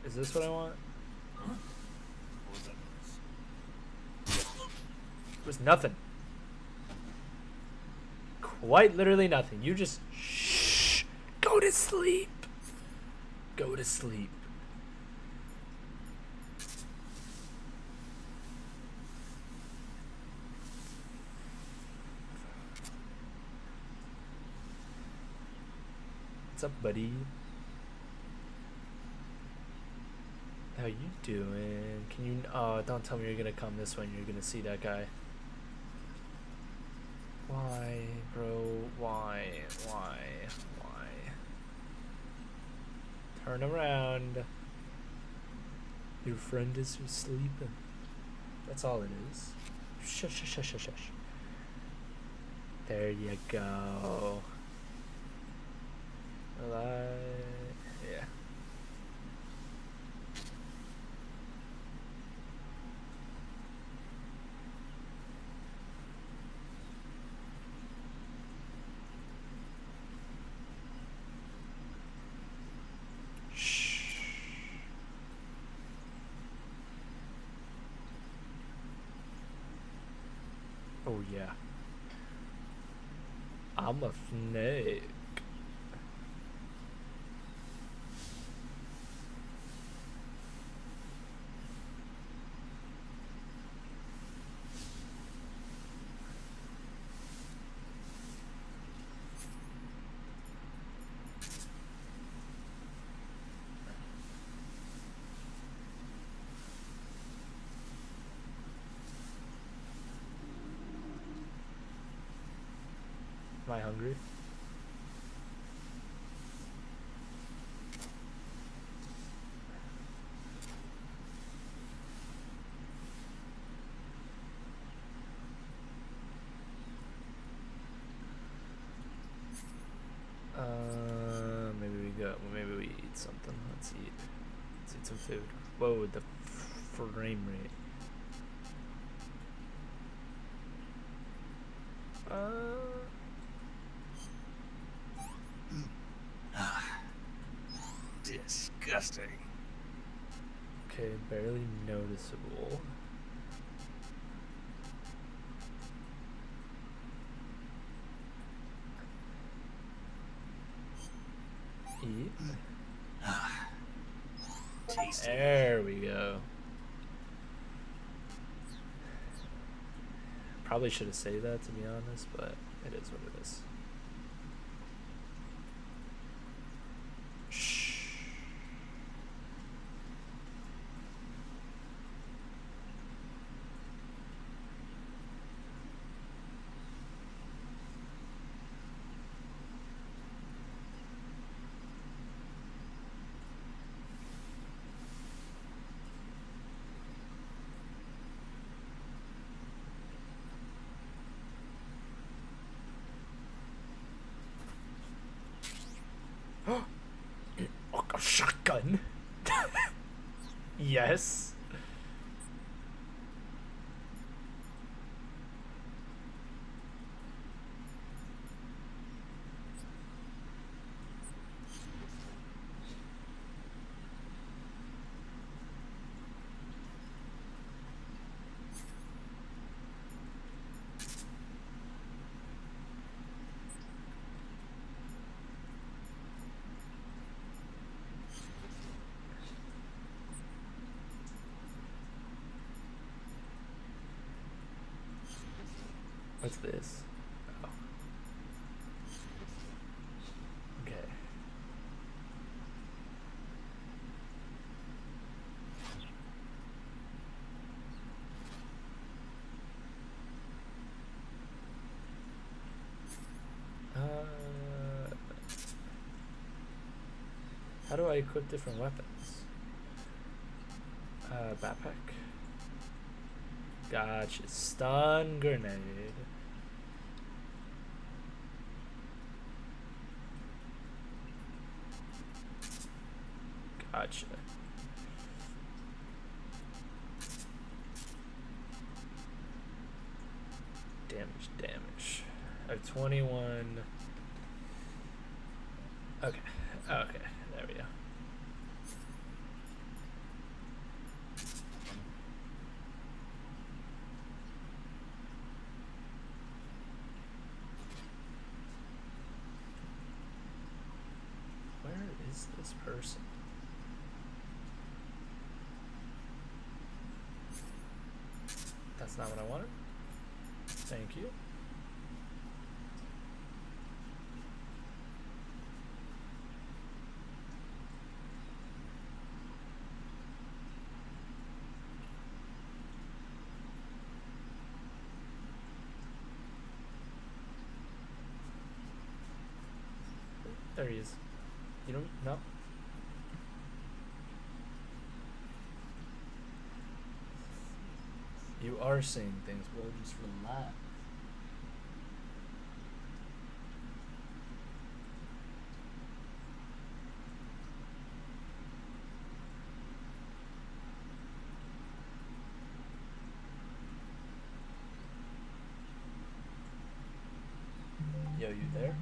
Is this what I want? There's nothing. Quite literally nothing. You just shh. Go to sleep. Go to sleep. What's up, buddy? How you doing? Can you? Oh, don't tell me you're gonna come this way and you're gonna see that guy. Why, bro? Why? Turn around. Your friend is sleeping. That's all it is. Shush. There you go. Yeah. Shh. Oh yeah. I'm a snake. Am I hungry? Maybe we eat something. Let's eat some food. Whoa, the frame rate. Disgusting. Okay, barely noticeable. Eat. Tasty. There we go. Probably should have saved that, to be honest, but it is what it is. Shh. Oh, a shotgun. Yes. What's this? Oh. Okay. How do I equip different weapons? Backpack. Gotcha. Stun grenade. Gotcha. Damage. I have 21. Okay. Okay. There we go. Where is this person? That's not what I wanted. Thank you. There he is. You don't know? You are seeing things, bro. Just relax. Yo, you there?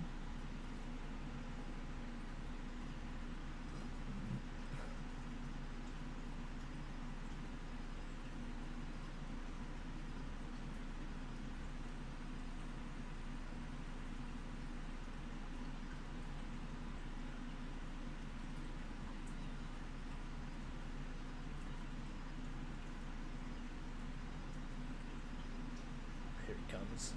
Here he comes.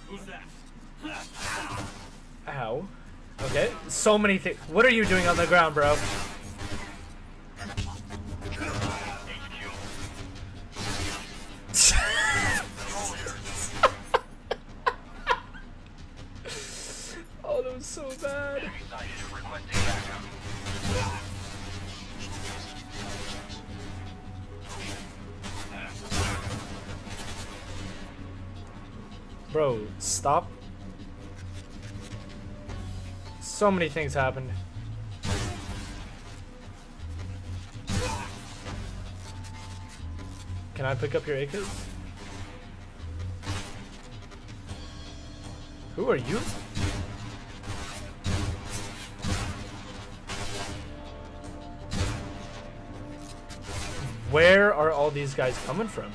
Who's that? Ow. Okay, so many things. What are you doing on the ground, bro? Oh, that was so bad. Bro, stop. So many things happened. Can I pick up your AKs? Who are you? Where are all these guys coming from?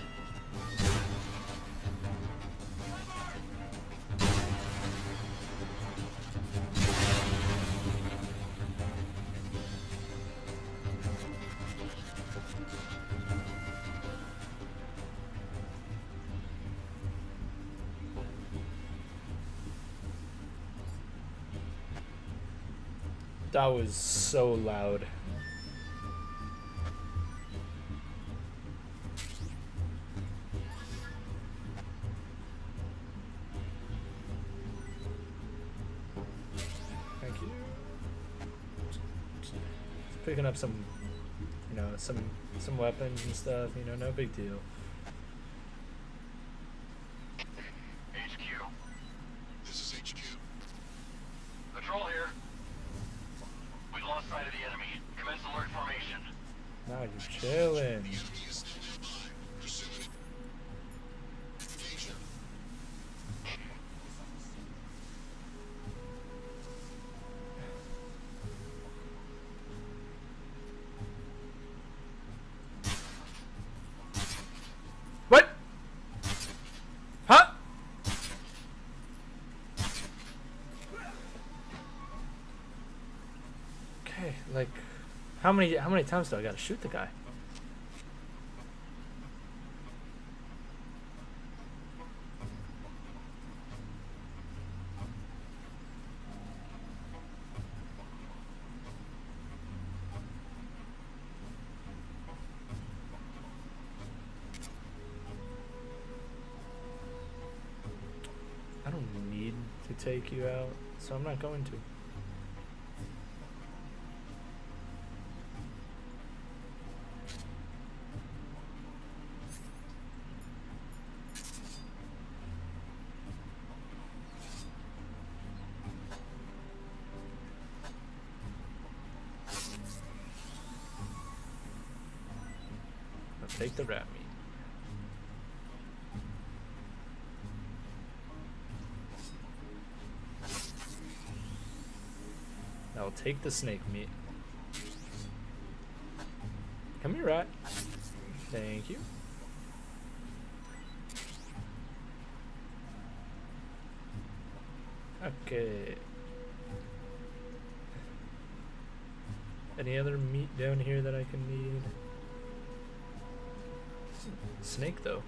That was so loud. Thank you. Just picking up some, you know, some weapons and stuff, you know, no big deal. HQ. This is HQ. Patrol here. We lost sight of the enemy. Commence alert formation. Now you're chilling. The enemy is still nearby. Pursuing it. Danger. What? Huh? Okay, like, how many times do I gotta shoot the guy? I don't need to take you out, so I'm not going to. I'll take the rat meat. I'll take the snake meat. Come here, rat. Thank you. Okay. Any other meat down here that I can need? Snake, though.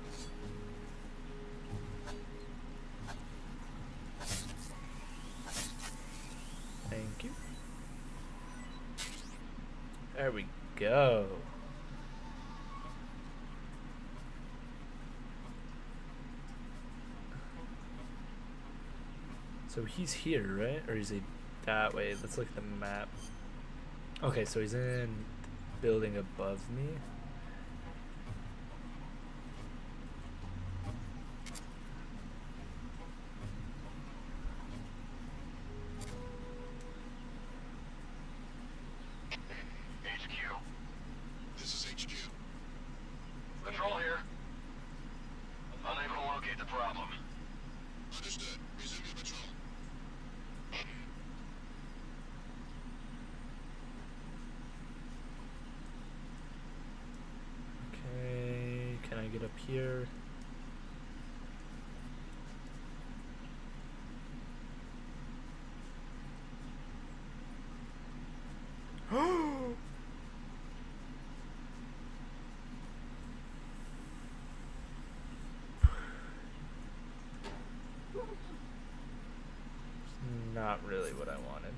Thank you. There we go. So he's here, right? Or is he that way? Let's look at the map. Okay, so he's in the building above me. HQ. This is HQ. Patrol here. Unable to locate the problem. Understood. Resume your patrol. Okay, can I get up here? Not really what I wanted.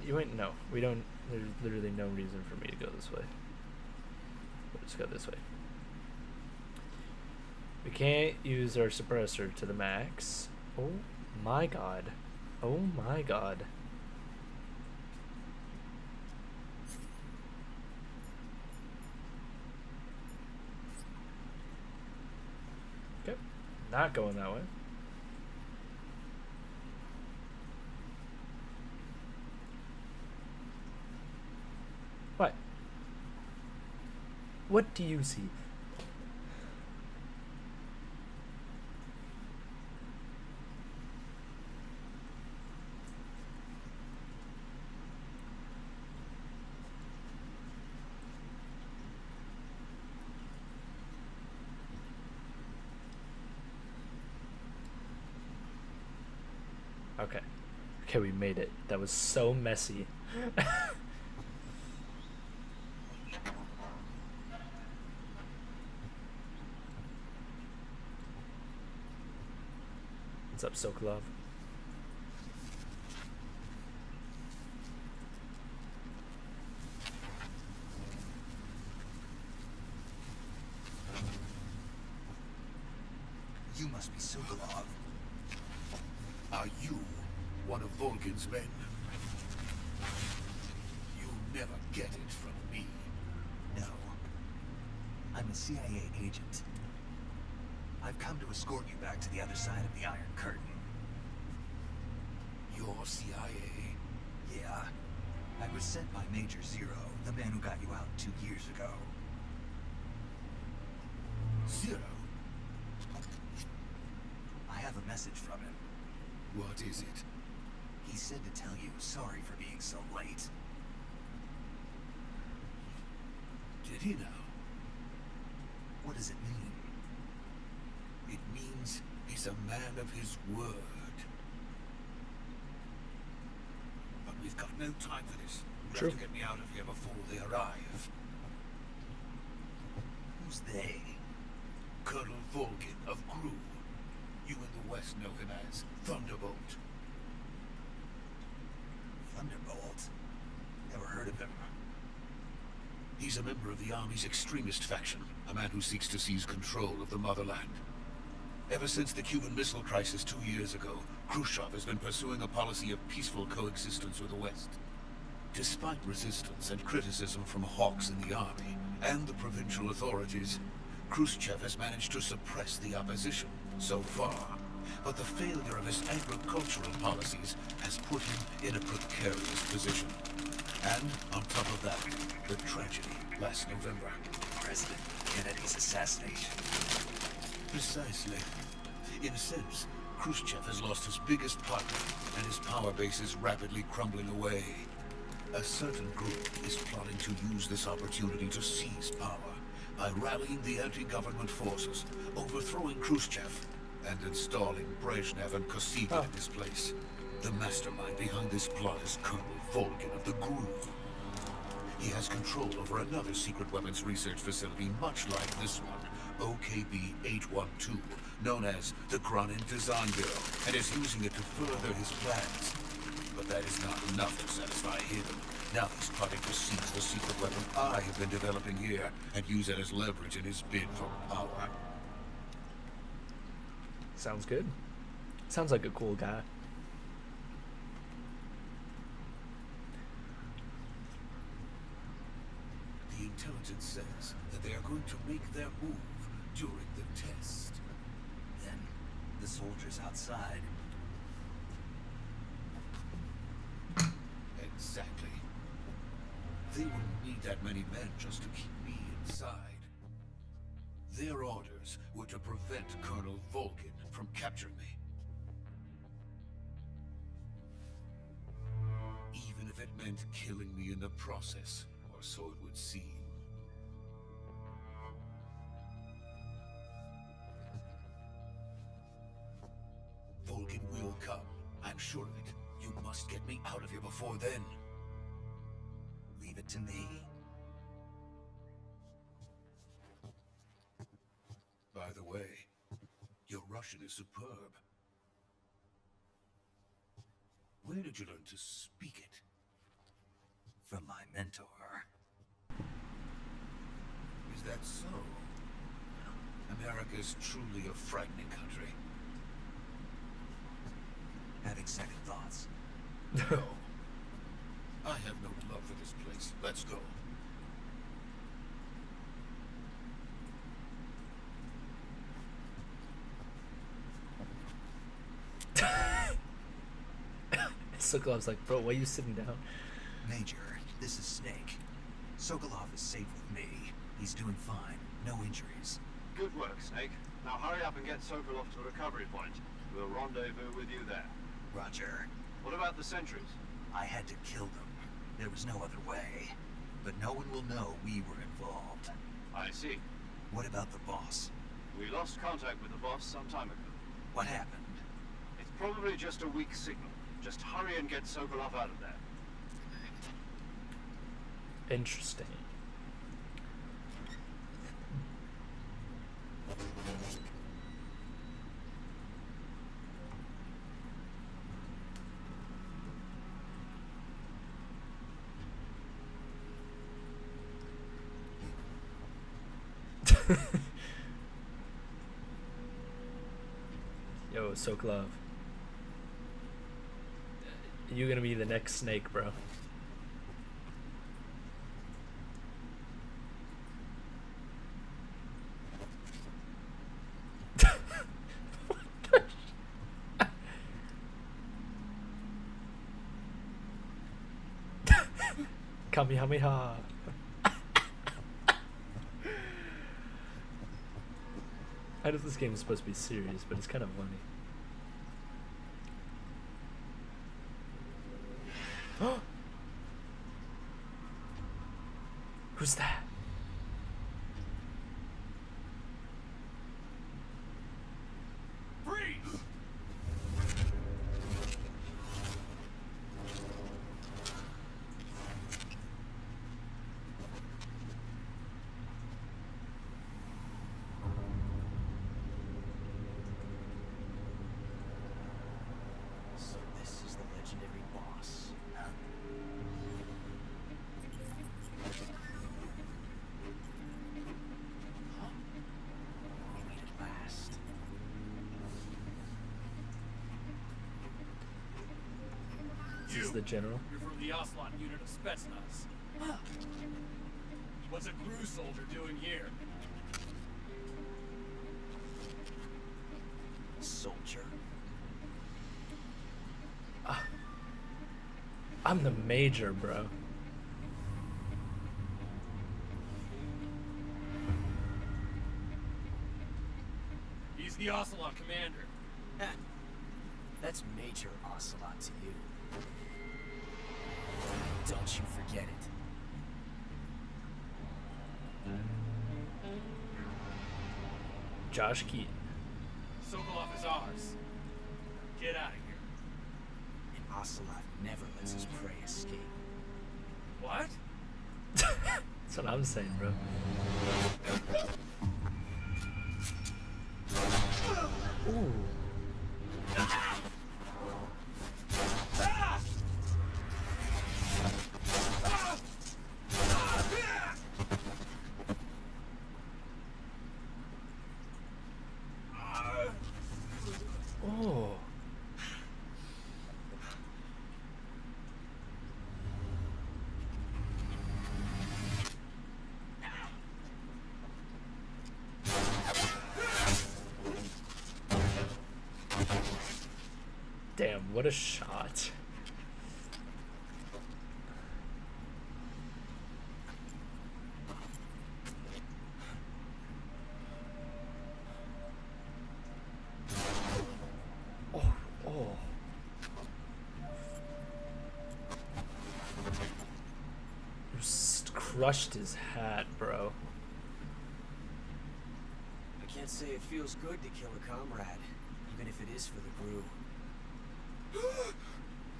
You wait, no, we don't, there's literally no reason for me to go this way. We'll just go this way. We can't use our suppressor to the max. Oh my god. Oh my god. Okay. not going that way. What? What do you see? Okay. Okay, we made it. That was so messy. What's up, Sokolov? You must be Sokolov. Are you one of Volkin's men? You'll never get it from me. No. I'm a CIA agent. I've come to escort you back to the other side of the Iron Curtain. You're CIA? Yeah. I was sent by Major Zero, the man who got you out 2 years ago. Zero? I have a message from him. What is it? He said to tell you sorry for being so late. Did he now? What does it mean? It means he's a man of his word. But we've got no time for this. You True. have to get me out of here before they arrive. Who's they? Colonel Volkin of Gru. You in the West know him as Thunderbolt. Thunderbolt? Never heard of him. He's a member of the Army's extremist faction, a man who seeks to seize control of the motherland. Ever since the Cuban Missile Crisis 2 years ago, Khrushchev has been pursuing a policy of peaceful coexistence with the West. Despite resistance and criticism from hawks in the army and the provincial authorities, Khrushchev has managed to suppress the opposition so far. But the failure of his agricultural policies has put him in a precarious position. And on top of that, the tragedy last November. President Kennedy's assassination. Precisely. In a sense, Khrushchev has lost his biggest partner, and his power base is rapidly crumbling away. A certain group is plotting to use this opportunity to seize power by rallying the anti-government forces, overthrowing Khrushchev, and installing Brezhnev and Kosygin in his place. The mastermind behind this plot is Colonel Volkin of the Gru. He has control over another secret weapons research facility much like this one, OKB-812, known as the Granin Design Bureau, and is using it to further his plans. But that is not enough to satisfy him. Now he's plotting to seize the secret weapon I have been developing here and use it as leverage in his bid for power. Sounds good. Sounds like a cool guy. The intelligence says that they are going to make their move during the test. Then, the soldiers outside. Exactly. They wouldn't need that many men just to keep me inside. Their orders were to prevent Colonel Volkin from capturing me. Even if it meant killing me in the process, or so it would seem. Volkin will come. I'm sure of it. You must get me out of here before then. Leave it to me. By the way, your Russian is superb. Where did you learn to speak it? From my mentor. Is that so? America is truly a frightening country. Having second thoughts. No. I have no love for this place. Let's go. Sokolov's like, bro, why are you sitting down? Major, this is Snake. Sokolov is safe with me. He's doing fine. No injuries. Good work, Snake. Now hurry up and get Sokolov to the recovery point. We'll rendezvous with you there. Roger. What about the sentries? I had to kill them. There was no other way. But no one will know we were involved. I see. What about the boss? We lost contact with the boss some time ago. What happened? It's probably just a weak signal. Just hurry and get Sokolov out of there. Interesting. Yo, Sokolov. You're gonna be the next Snake, bro. Kamehameha. I know this game is supposed to be serious, but it's kind of funny. Who's that? Freeze! So this is the legendary boss, huh? We made it last. This is the general. You're from the Ocelot unit of Spetsnaz. What's a crew soldier doing here? Soldier? I'm the major, bro. He's the Ocelot commander. That's Major Ocelot to you. Don't you forget it. Josh Keaton. Sokolov is ours. Get out of here. And Ocelot never lets his prey escape. What? That's what I'm saying, bro. Ooh. Oh. Damn, what a shot. Oh. Just crushed his hat, bro. I can't say it feels good to kill a comrade, even if it is for the crew.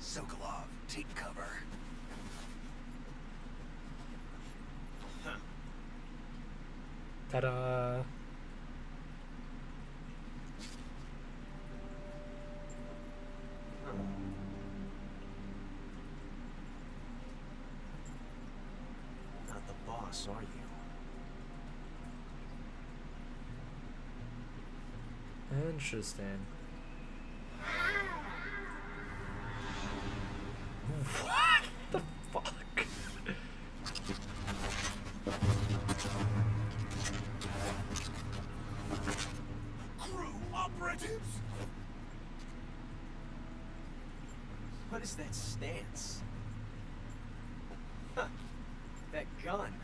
Sokolov, take cover. Ta-da. Not the boss, are you? Interesting. What the fuck? Crew operatives! What What is that stance? Huh. That gun.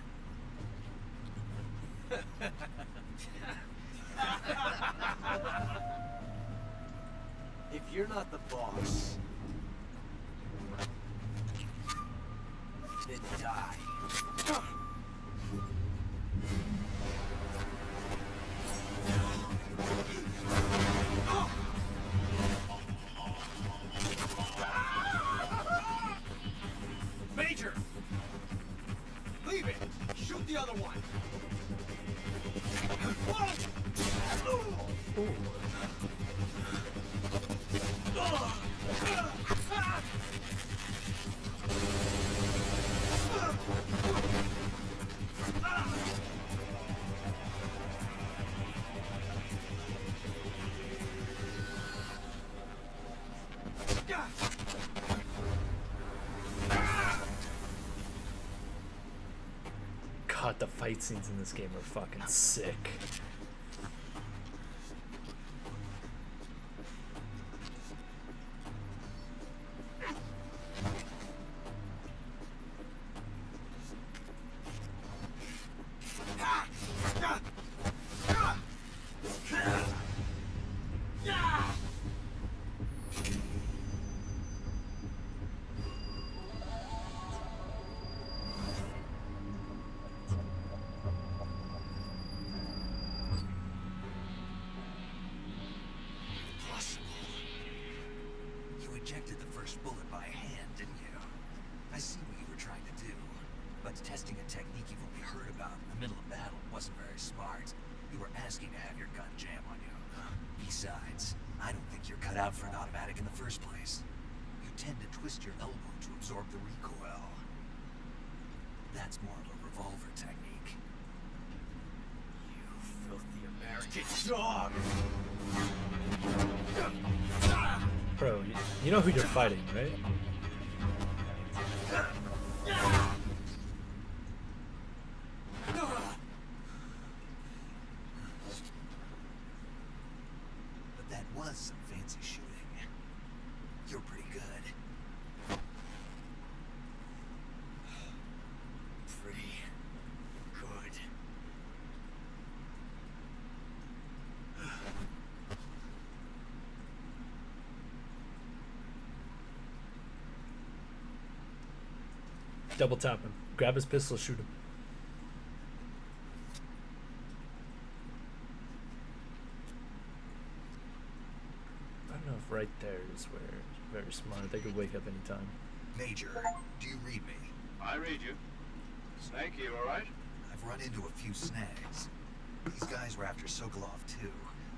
If you're not the boss, then die. Major! Leave it! Shoot the other one! God, the fight scenes in this game are fucking sick. Ejected the first bullet by hand, didn't you? I see what you were trying to do, but testing a technique you've only heard about in the middle of battle wasn't very smart. You were asking to have your gun jam on you. Besides, I don't think you're cut out for an automatic in the first place. You tend to twist your elbow to absorb the recoil. That's more of a revolver technique. You filthy American dog! Bro, you know who you're fighting, right? But that was some fancy shooting. You're pretty good. Pretty good. Double tap him. Grab his pistol, shoot him. I don't know if right there is where it's very smart. They could wake up anytime. Major, do you read me? I read you. Snake, you alright? I've run into a few snags. These guys were after Sokolov too.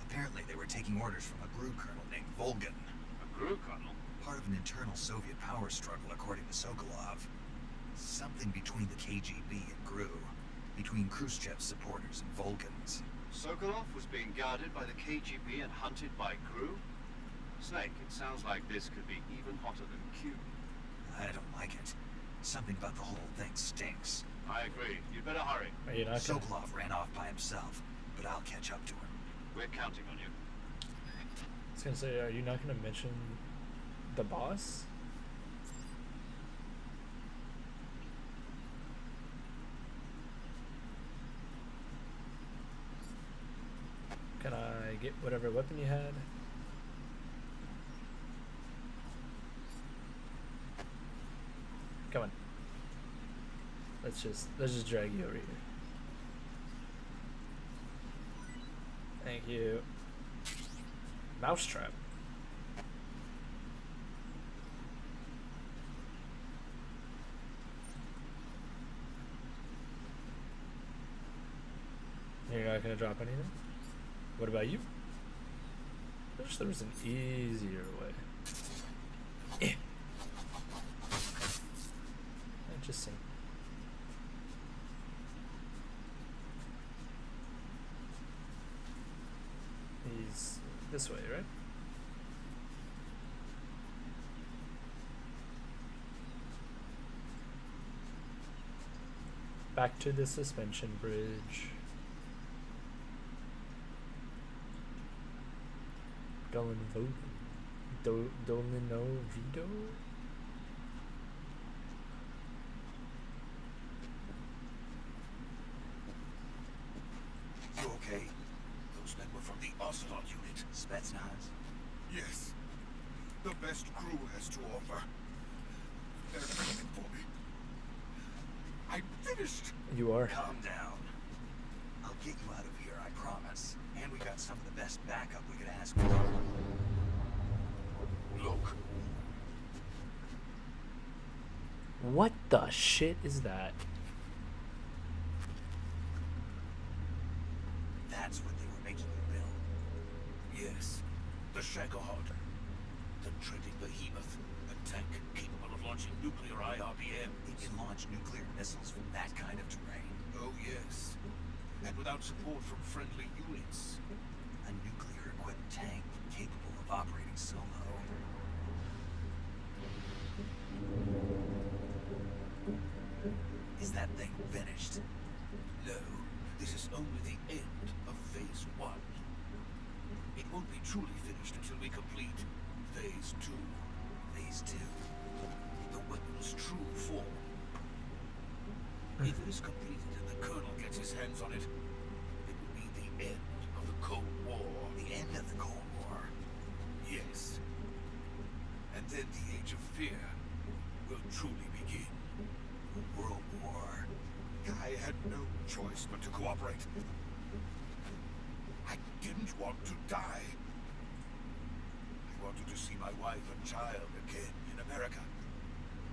Apparently they were taking orders from a GRU colonel named Volgan. A GRU colonel? Part of an internal Soviet power struggle according to Sokolov. Something between the KGB and GRU. Between Khrushchev's supporters and Volgans. Sokolov was being guarded by the KGB and hunted by GRU? Snake, it sounds like this could be even hotter than Q. I don't like it. Something about the whole thing stinks. I agree. You'd better hurry. Are you not gonna... Sokolov ran off by himself, but I'll catch up to him. We're counting on you. I was gonna say, are you not gonna mention the boss? Can I get whatever weapon you had? Come on. Let's just drag you over here. Thank you. Mousetrap. You're not gonna drop anything? What about you? I wish there was an easier way. Interesting. He's this way, right? Back to the suspension bridge. Dolinovido? Spetsnaz? Yes. The best crew has to offer. They're waiting for me. I'm finished. You are. Calm down. I'll get you out of here, I promise. And we got some of the best backup we could ask for. Look, What the shit is that? That's what they were making you build. yes, the Shagohod. The dreaded behemoth. A tank capable of launching nuclear IRBM. It can launch nuclear missiles from that kind of terrain. Oh, yes. And without support from friendly units. A nuclear-equipped tank capable of operating solo. Is that thing finished? No, this is only the end of Phase 1. It won't be truly finished until we complete Phase 2. Phase 2. The weapon's true form. If it is completed and the Colonel gets his hands on it, it will be the end of the Cold War. The end of the Cold War. Yes. And then the Age of Fear will truly begin. World War. I had no choice but to cooperate. I didn't want to die. I wanted to see my wife and child again in America.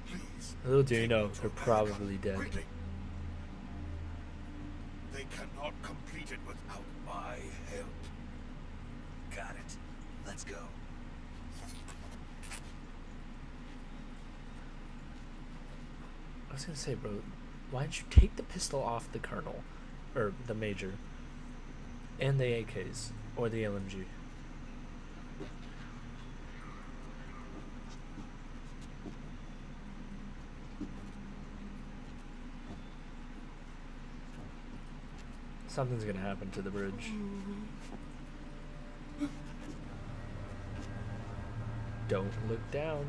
Please. Little do you take know, me to they're America, probably dead. quickly. They cannot complete it without my help. Got it. Let's go. I was gonna say, bro, why didn't you take the pistol off the colonel, or the major, and the AKs, or the LMG? Something's gonna happen to the bridge. Don't look down.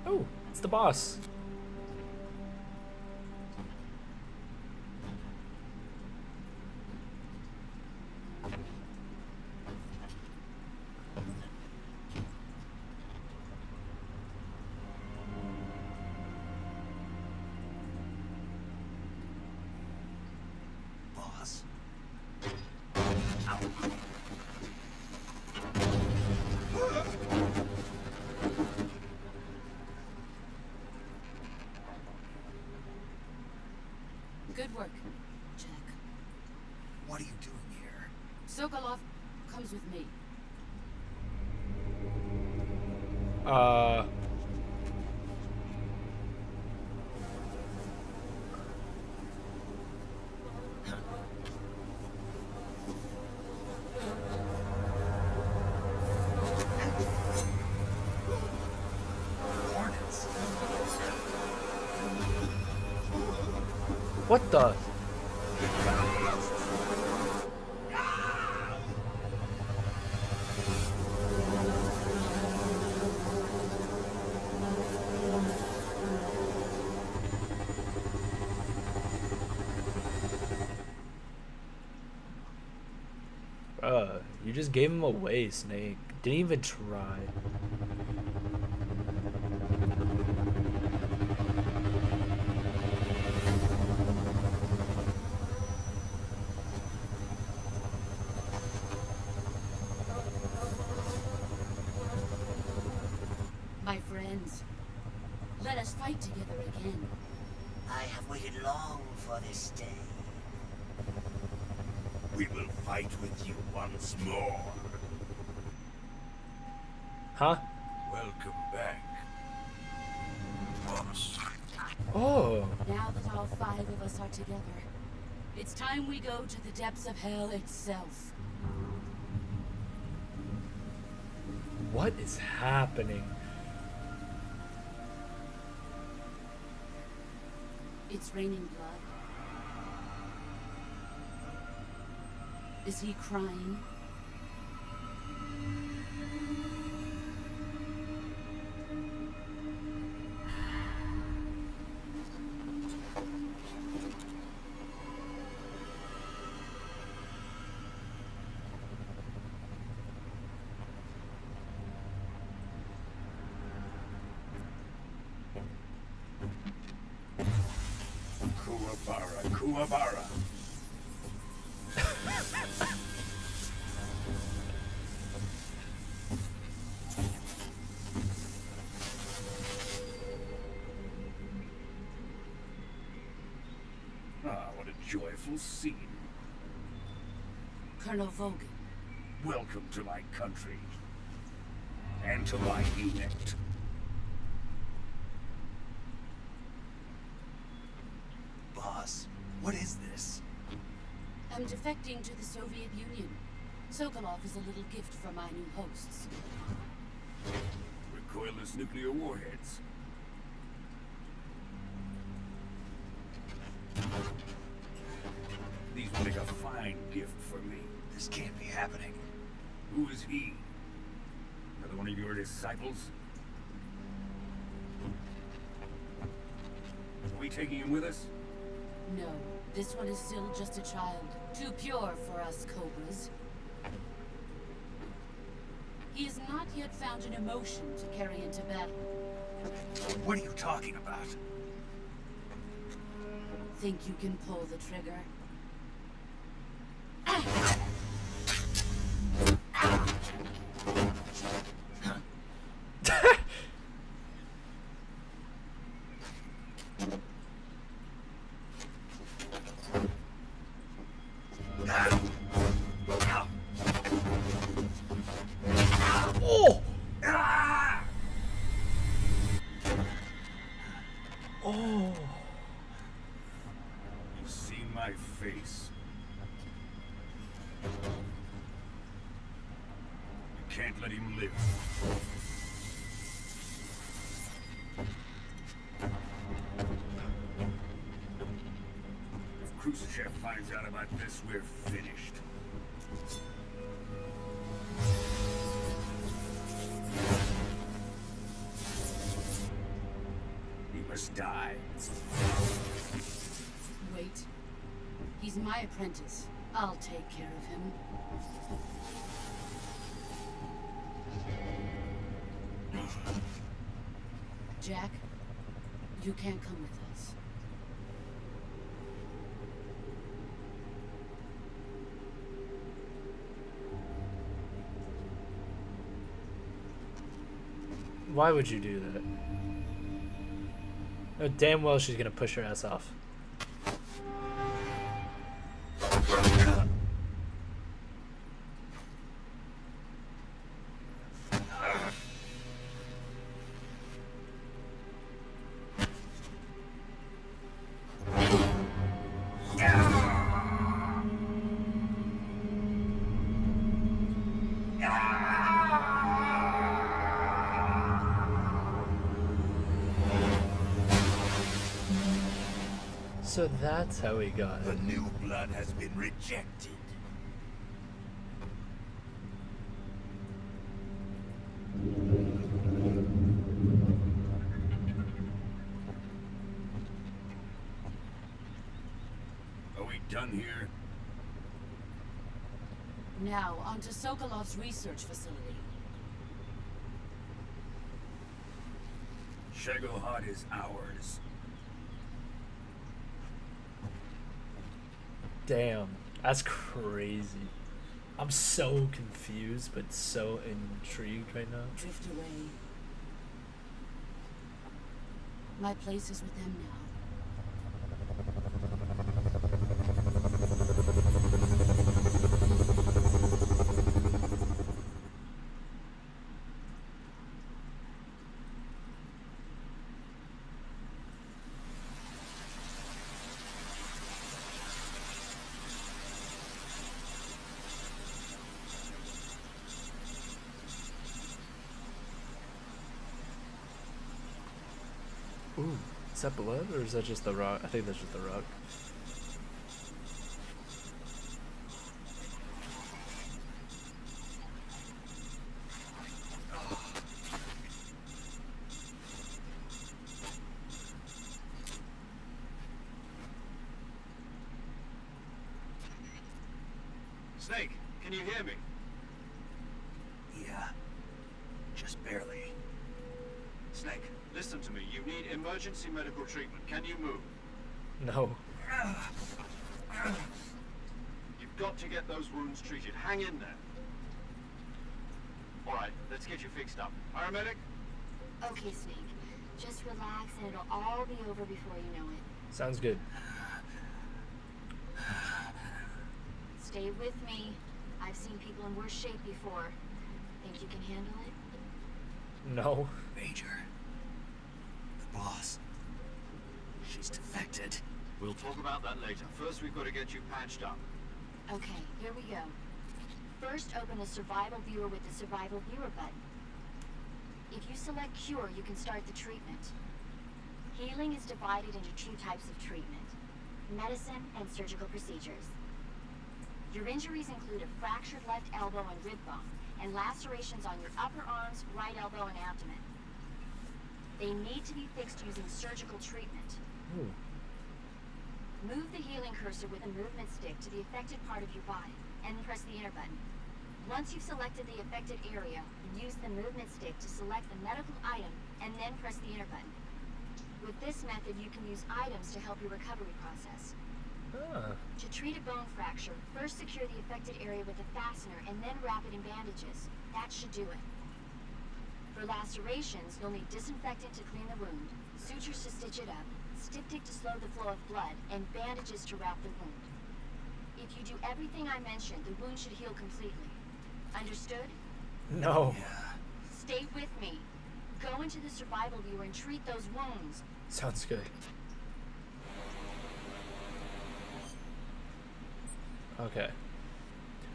Oh, it's the boss. Boss. Good work. Check. What are you doing here? Sokolov comes with me. Hornets. What the? You just gave him away, Snake. Didn't even try. My friends, let us fight together again. I have waited long for this day. We will fight with you once more. Huh? Welcome back, boss. Oh. Now that all 5 of us are together, it's time we go to the depths of hell itself. What is happening? It's raining blood. Is he crying? Kuwabara. Ah, what a joyful scene. Colonel Vogan. Welcome to my country. And to my unit. Boss, what is this? I'm defecting to the Soviet Union. Sokolov is a little gift from my new hosts. Recoilless nuclear warheads. These will make a fine gift for me. This can't be happening. Who is he? Another one of your disciples? Are we taking him with us? No, this one is still just a child. Too pure for us Cobras. He has not yet found an emotion to carry into battle. What are you talking about? Think you can pull the trigger? Oh! Oh! You've seen my face. You can't let him live. If Khrushchev finds out about this, we're finished. He must die. Wait. He's my apprentice. I'll take care of him. Jack, you can't come with us. Why would you do that? Oh, damn well she's gonna push her ass off. So that's how he got The it. new blood has been rejected. Are we done here? Now, on to Sokolov's research facility. Shagohod is ours. Damn, that's crazy. I'm so confused, but so intrigued right now. Drift away. My place is with them now. Ooh, is that blood or is that just the rock? I think that's just the rock. Snake, can you hear me? Yeah. Just barely. Snake, listen to me. You need emergency medical treatment. Can you move? No. You've got to get those wounds treated. Hang in there. All right, let's get you fixed up. Paramedic? Okay, Snake. Just relax and it'll all be over before you know it. Sounds good. Stay with me. I've seen people in worse shape before. Think you can handle it? No. Major. The boss. She's defected. We'll talk about that later. First, we've got to get you patched up. Okay, here we go. First, open a survival viewer with the survival viewer button. If you select cure, you can start the treatment. Healing is divided into two types of treatment: medicine and surgical procedures. Your injuries include a fractured left elbow and rib bone, and lacerations on your upper arms, right elbow, and abdomen. They need to be fixed using surgical treatment. Ooh. Move the healing cursor with a movement stick to the affected part of your body, and press the enter button. Once you've selected the affected area, use the movement stick to select the medical item, and then press the enter button. With this method, you can use items to help your recovery process. Ah. To treat a bone fracture, first secure the affected area with a fastener and then wrap it in bandages. That should do it. For lacerations, you'll need disinfectant to clean the wound, sutures to stitch it up, styptic to slow the flow of blood, and bandages to wrap the wound. If you do everything I mentioned, the wound should heal completely. Understood? No. Stay with me. Go into the survival viewer and treat those wounds. Sounds good. Okay.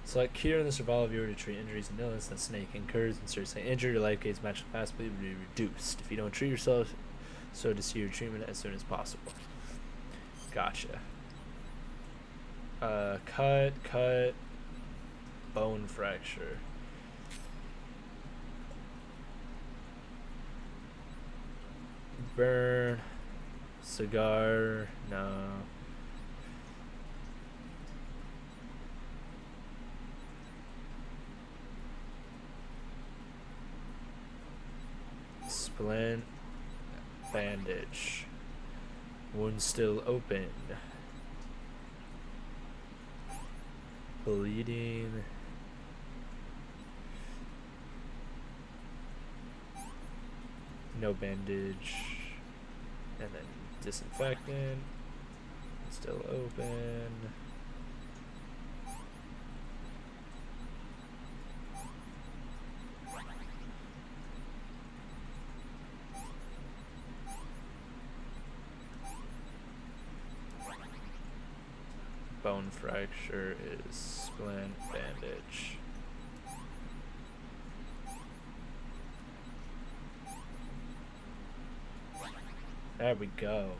Select cure in the survival viewer to treat injuries and illness that Snake incurs and seriously injured. Your life gains magically possibly be reduced. If you don't treat yourself, so to see your treatment as soon as possible. Gotcha. Cut, bone fracture. Burn, cigar, no. Splint, bandage. Wound still open. Bleeding. No bandage. And then disinfectant. Still open. Bone fracture is splint bandage. There we go.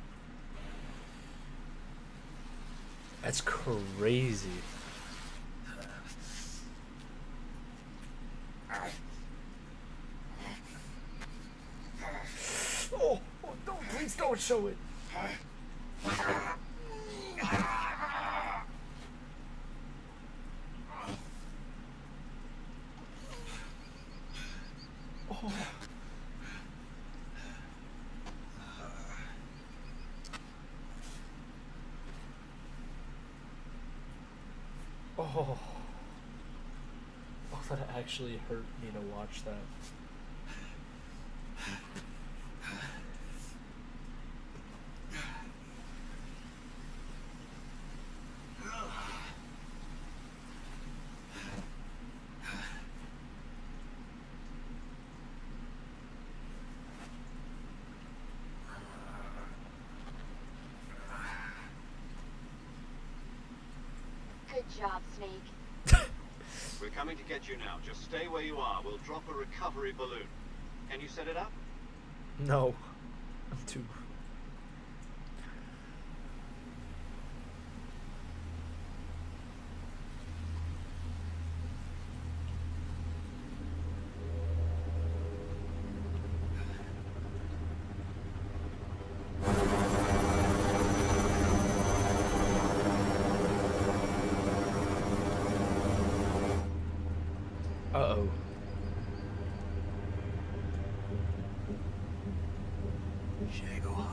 That's crazy. Oh, don't, please don't show it. Oh, that actually hurt me to watch that. Good job, Snake. We're coming to get you now. Just stay where you are. We'll drop a recovery balloon. Can you set it up? No, I'm too. Uh-oh. Jaguar.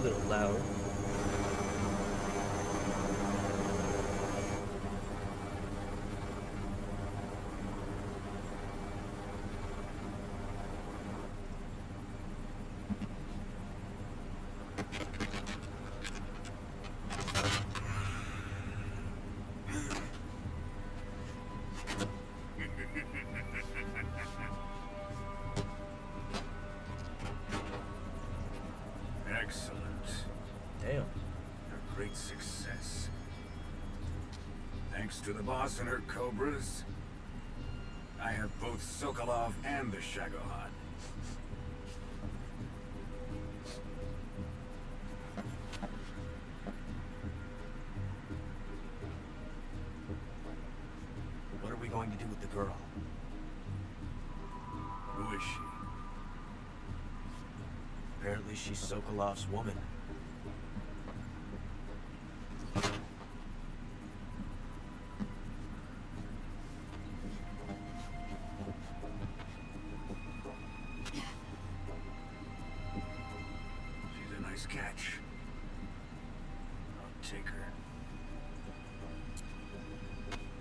little loud. Excellent. Damn. A great success. Thanks to the boss and her cobras, I have both Sokolov and the Shagohod. What are we going to do with the girl? Who is she? Apparently she's Sokolov's woman. She's a nice catch. I'll take her.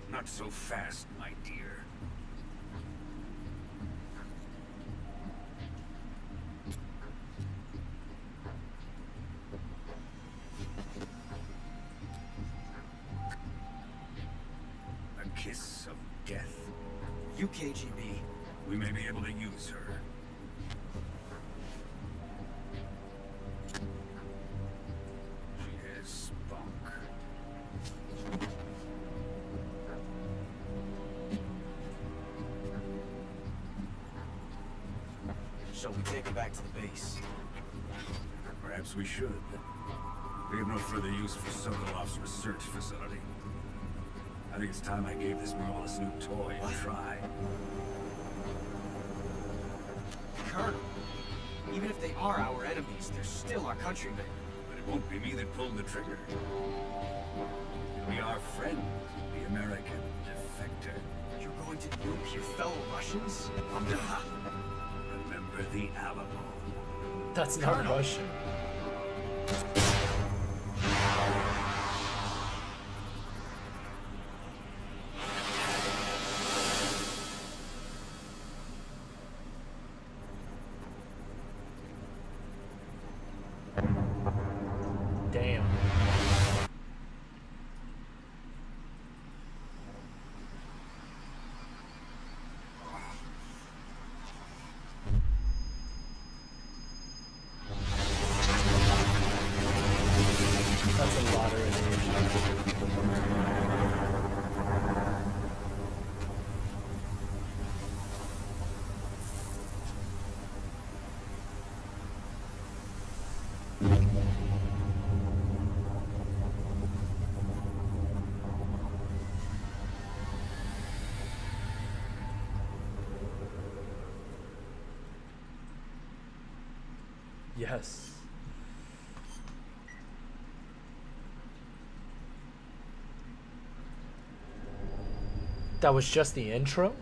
Not so fast, my dear. A kiss of death. You KGB. We may be able to use her. She has spunk. Shall we take her back to the base? Perhaps we should. We have no further use for Sokolov's research facility. I think it's time I gave this marvelous new toy a try. Colonel, even if they are our enemies, they're still our countrymen. But it won't be me that pulled the trigger. It'll be our friend, the American defector. You're going to nuke your fellow Russians? Remember the Alamo. That's not Russian. Damn. That's a lot of radiation. Yes. That was just the intro?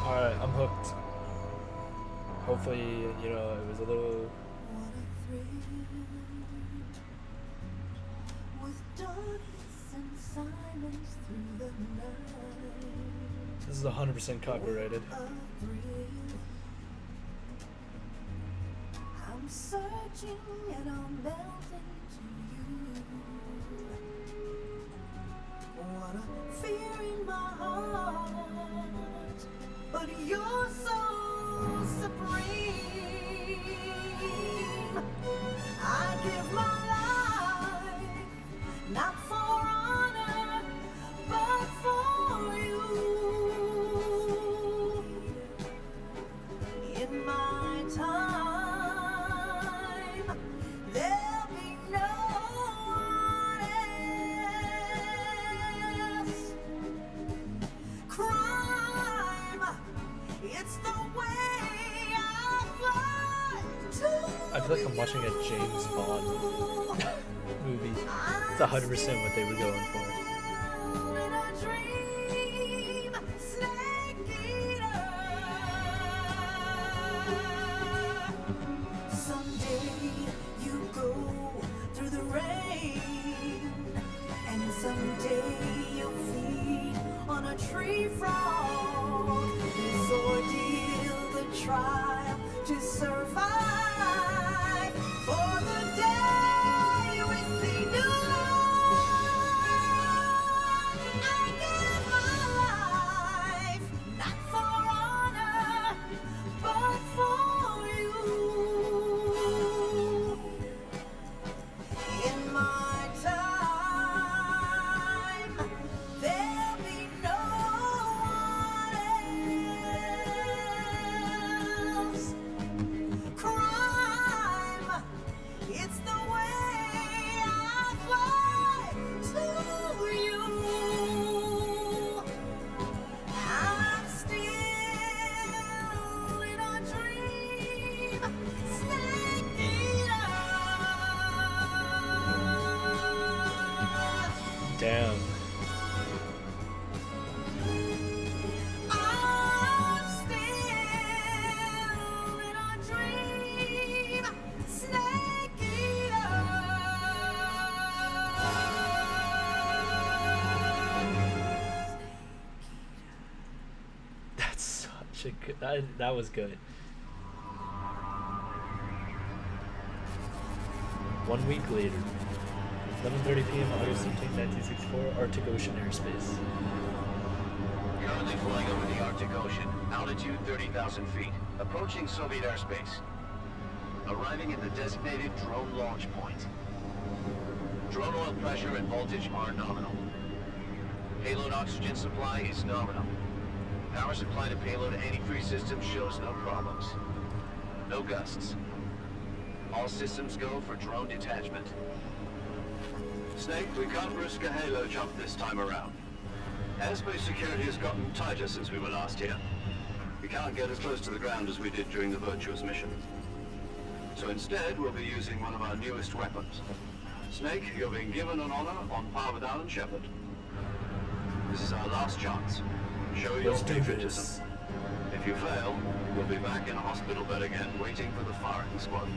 Alright, I'm hooked. Hopefully, you know, it was a little... This is 100% copyrighted. I'm searching and I'm melting to you. What a fear in my heart, but you're so supreme. I give my life, not for honor, but for you. In my time, there'll be no one else. Crime, it's the way I fly to. I feel like I'm watching a James Bond movie. It's 100% what they were going for. In a dream, tree frog. This ordeal, the trial to survive for the day we see new life. I give my life not for honor, but for you. In my time, there'll be no one else. Crime, it's the way I fly to you. I'm still in a dream, snake eater. Damn. I'm still in a dream, snake eater. That's such a good. That was good. 1 week later, 11:30 p.m. August 15, 1964, Arctic Ocean airspace. Currently flying over the Arctic Ocean, altitude 30,000 feet, approaching Soviet airspace. Arriving at the designated drone launch point. Drone oil pressure and voltage are nominal. Payload oxygen supply is nominal. Power supply to payload antifreeze system shows no problems. No gusts. All systems go for drone detachment. Snake, we can't risk a halo jump this time around. Airspace security has gotten tighter since we were last here. We can't get as close to the ground as we did during the Virtuous mission. So instead, we'll be using one of our newest weapons. Snake, you're being given an honor on par with Alan Shepard. This is our last chance. Show your Let's do patriotism. this. If you fail, you'll be back in a hospital bed again, waiting for the firing squad.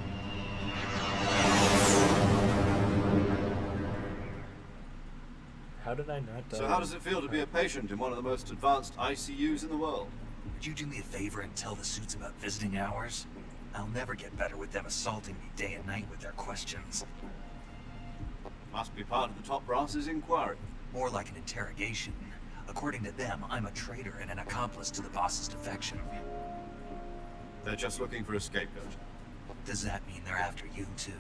How did I not die? So how does it feel to be a patient in one of the most advanced ICUs in the world? Would you do me a favor and tell the suits about visiting hours? I'll never get better with them assaulting me day and night with their questions. Must be part of the top brass's inquiry. More like an interrogation. According to them, I'm a traitor and an accomplice to the boss's defection. They're just looking for a scapegoat. Does that mean they're after you too?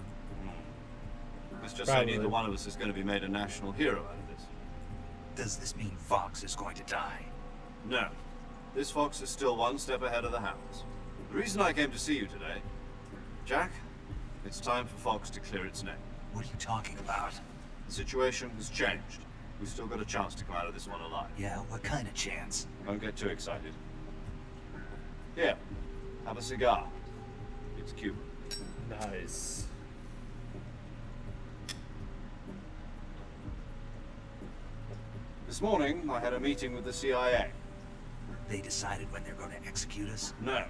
Let's just say neither one of us is going to be made a national hero out of this. Does this mean Fox is going to die? No. This fox is still one step ahead of the hounds. The reason I came to see you today, Jack, it's time for Fox to clear its name. What are you talking about? The situation has changed. We've still got a chance to come out of this one alive. Yeah, what kind of chance? Don't get too excited. Here, have a cigar. It's Cuban. Nice. This morning, I had a meeting with the CIA. They decided when they're going to execute us? No.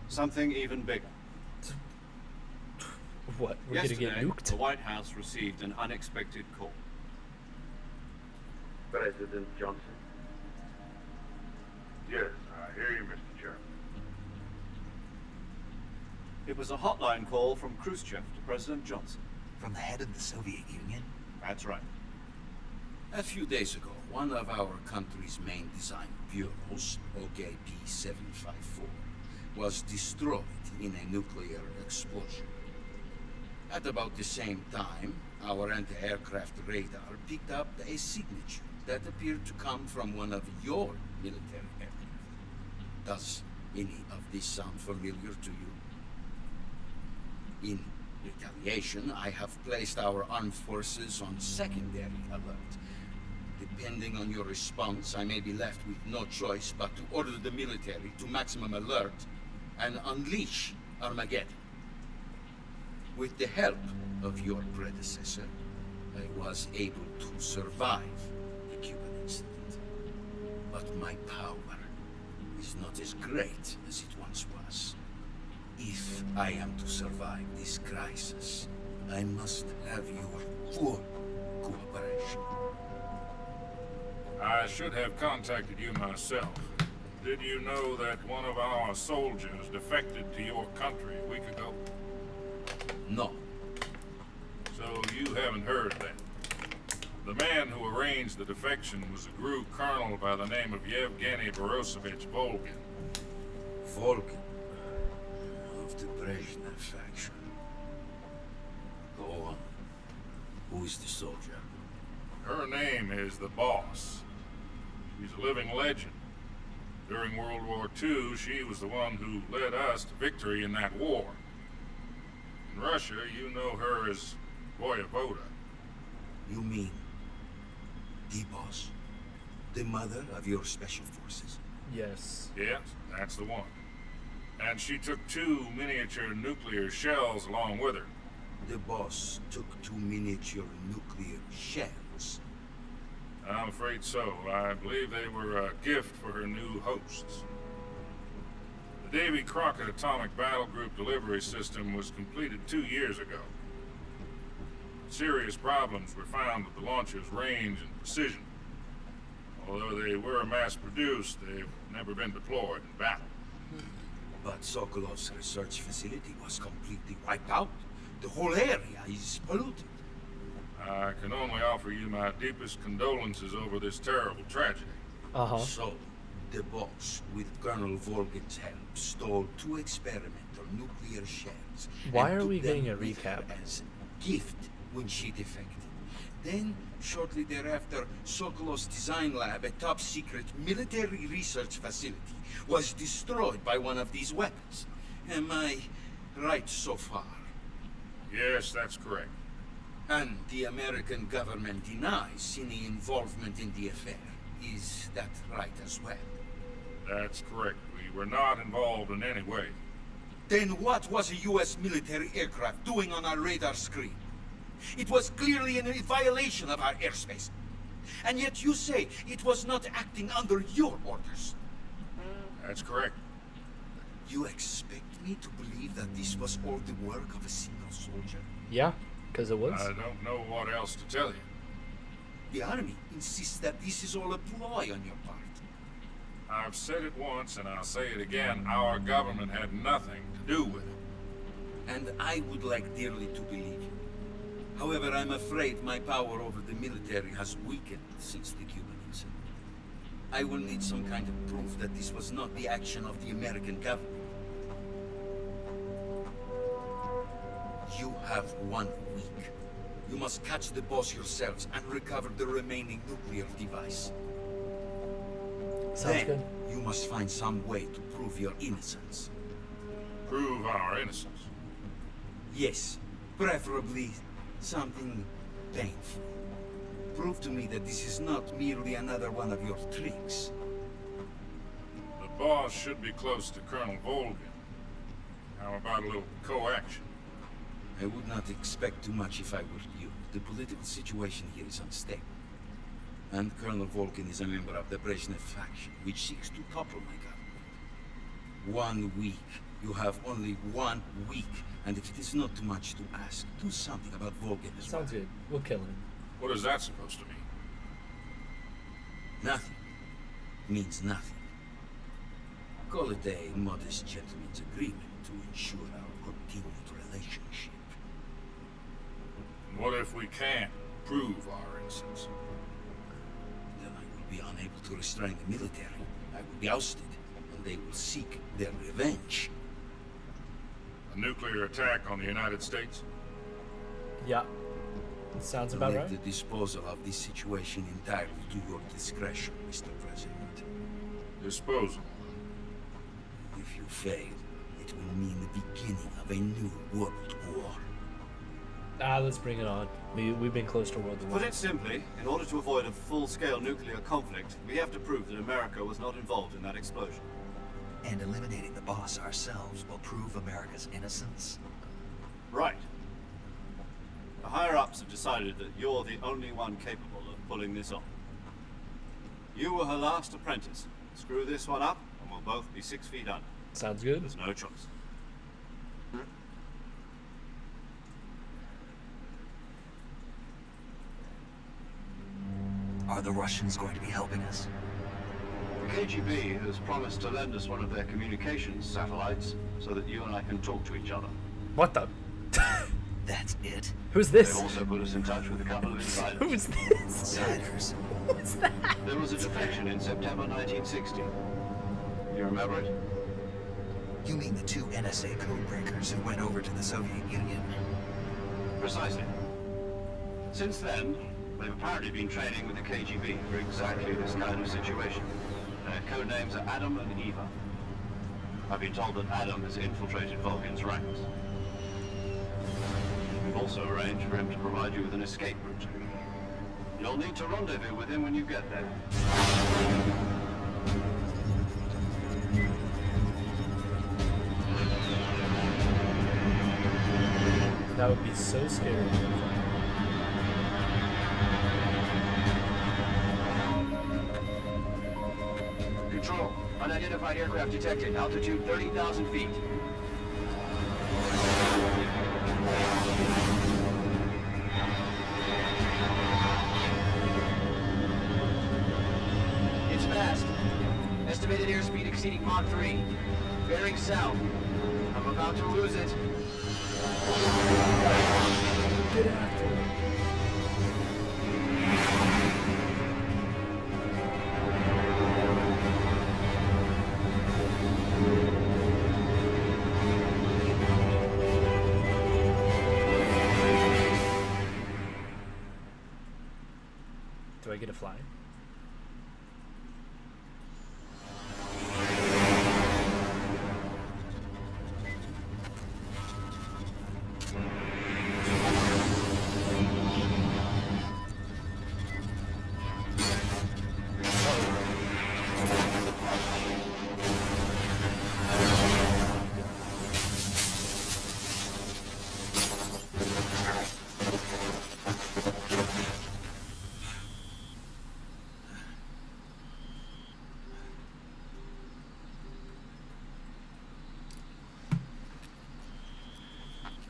Something even bigger. What? We're Yesterday, gonna get nuked? the White House received an unexpected call. President Johnson. Yes, I hear you, Mr. Chairman. It was a hotline call from Khrushchev to President Johnson. From the head of the Soviet Union? That's right. A few days ago, one of our country's main design bureaus, OKP-754, was destroyed in a nuclear explosion. At about the same time, our anti-aircraft radar picked up a signature that appeared to come from one of your military aircraft. Does any of this sound familiar to you? In retaliation, I have placed our armed forces on secondary alert. Depending on your response, I may be left with no choice but to order the military to maximum alert and unleash Armageddon. With the help of your predecessor, I was able to survive the Cuban incident. But my power is not as great as it once was. If I am to survive this crisis, I must have your full cooperation. I should have contacted you myself. Did you know that one of our soldiers defected to your country a week ago? No. So you haven't heard then. The man who arranged the defection was a GRU colonel by the name of Yevgeny Borosovich Volgin. Volgin. Of the Brezhnev faction. Go on. Who is the soldier? Her name is the Boss. She's a living legend. During World War II, she was the one who led us to victory in that war. In Russia, you know her as Voyevoda. You mean the Boss? The mother of your special forces? Yes. Yes, that's the one. And she took 2 miniature nuclear shells along with her. The Boss took 2 miniature nuclear shells. I'm afraid so. I believe they were a gift for her new hosts. The Davy Crockett Atomic Battle Group delivery system was completed 2 years ago. Serious problems were found with the launcher's range and precision. Although they were mass-produced, they've never been deployed in battle. But Sokolov's research facility was completely wiped out. The whole area is polluted. I can only offer you my deepest condolences over this terrible tragedy. So, the Boss, with Colonel Volgin's help, stole 2 experimental nuclear shells. Why and are took we getting them a with her recap? as gift when she defected. Then, shortly thereafter, Sokolov's design lab, a top-secret military research facility, was destroyed by one of these weapons. Am I right so far? Yes, that's correct. And the American government denies any involvement in the affair. Is that right as well? That's correct. We were not involved in any way. Then what was a U.S. military aircraft doing on our radar screen? It was clearly in violation of our airspace. And yet you say it was not acting under your orders. That's correct. You expect me to believe that this was all the work of a single soldier? Yeah, because it was. I don't know what else to tell you. The army insists that this is all a ploy on your part. I've said it once and I'll say it again. Our government had nothing to do with it. And I would like dearly to believe you. However, I'm afraid my power over the military has weakened since the Cuban incident. I will need some kind of proof that this was not the action of the American government. You have 1 week. You must catch the Boss yourselves and recover the remaining nuclear device. Sounds Then, good. you must find some way to prove your innocence. Prove our innocence. Yes, preferably something painful. Prove to me that this is not merely another one of your tricks. The Boss should be close to Colonel Volgin. How about a little co-action? I would not expect too much if I were you. The political situation here is unstable. And Colonel Volgin is a member of the Brezhnev faction, which seeks to topple my government. 1 week. You have only 1 week. And if it is not too much to ask, do something about Volgin as well. Sounds good. We'll kill him. What is that supposed to mean? Nothing. Means nothing. Call it a modest gentleman's agreement to ensure our continued relationship. What if we can't prove our innocence? Then I will be unable to restrain the military. I will be ousted, and they will seek their revenge. A nuclear attack on the United States? Yeah. Sounds about Leave right. the disposal of this situation entirely to your discretion, Mr. President. Disposal. If you fail, it will mean the beginning of a new world war. Let's bring it on. We've been close to World To War. put it simply, in order to avoid a full-scale nuclear conflict, we have to prove that America was not involved in that explosion. And eliminating the Boss ourselves will prove America's innocence. Right. The higher-ups have decided that you're the only one capable of pulling this off. You were her last apprentice. Screw this one up, and we'll both be 6 feet under. Sounds good. There's no choice. Are the Russians going to be helping us? The KGB has promised to lend us one of their communications satellites so that you and I can talk to each other. What the? That's it? Who's this? They've also put us in touch with a couple of insiders. Who's this? Insiders? What's that? There was a defection in September 1960. You remember it? You mean the two NSA codebreakers who went over to the Soviet Union? Precisely. Since then, they've apparently been training with the KGB for exactly this kind of situation. Their code names are Adam and Eva. I've been told that Adam has infiltrated Vulcan's ranks. We've also arranged for him to provide you with an escape route. You'll need to rendezvous with him when you get there. That would be so scary. Control. Unidentified aircraft detected. Altitude 30,000 feet. It's fast. Estimated airspeed exceeding Mach 3. Bearing south. I'm about to lose it. Get after it. Do I get a fly?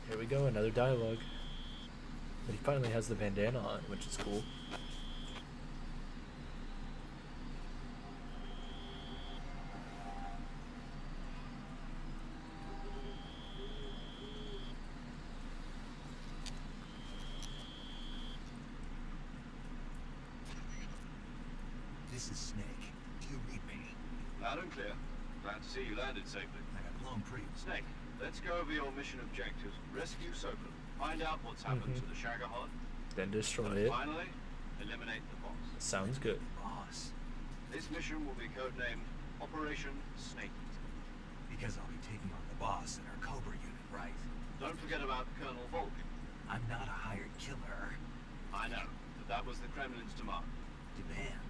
Here we go, another dialogue. But he finally has the bandana on, which is cool. This is Snake. Do you read me? Loud and clear. Glad to see you landed safely. I got blown pretty. Snake, let's go over your mission objectives. Rescue Soka. Find out what's happened to the Shagahod. Then destroy And it. finally, eliminate the boss. Sounds good. Boss. This mission will be codenamed Operation Snake. Because I'll be taking on the boss in our Cobra unit, right? Don't forget about Colonel Volkin. I'm not a hired killer. I know, but that was the Kremlin's demand. Demand?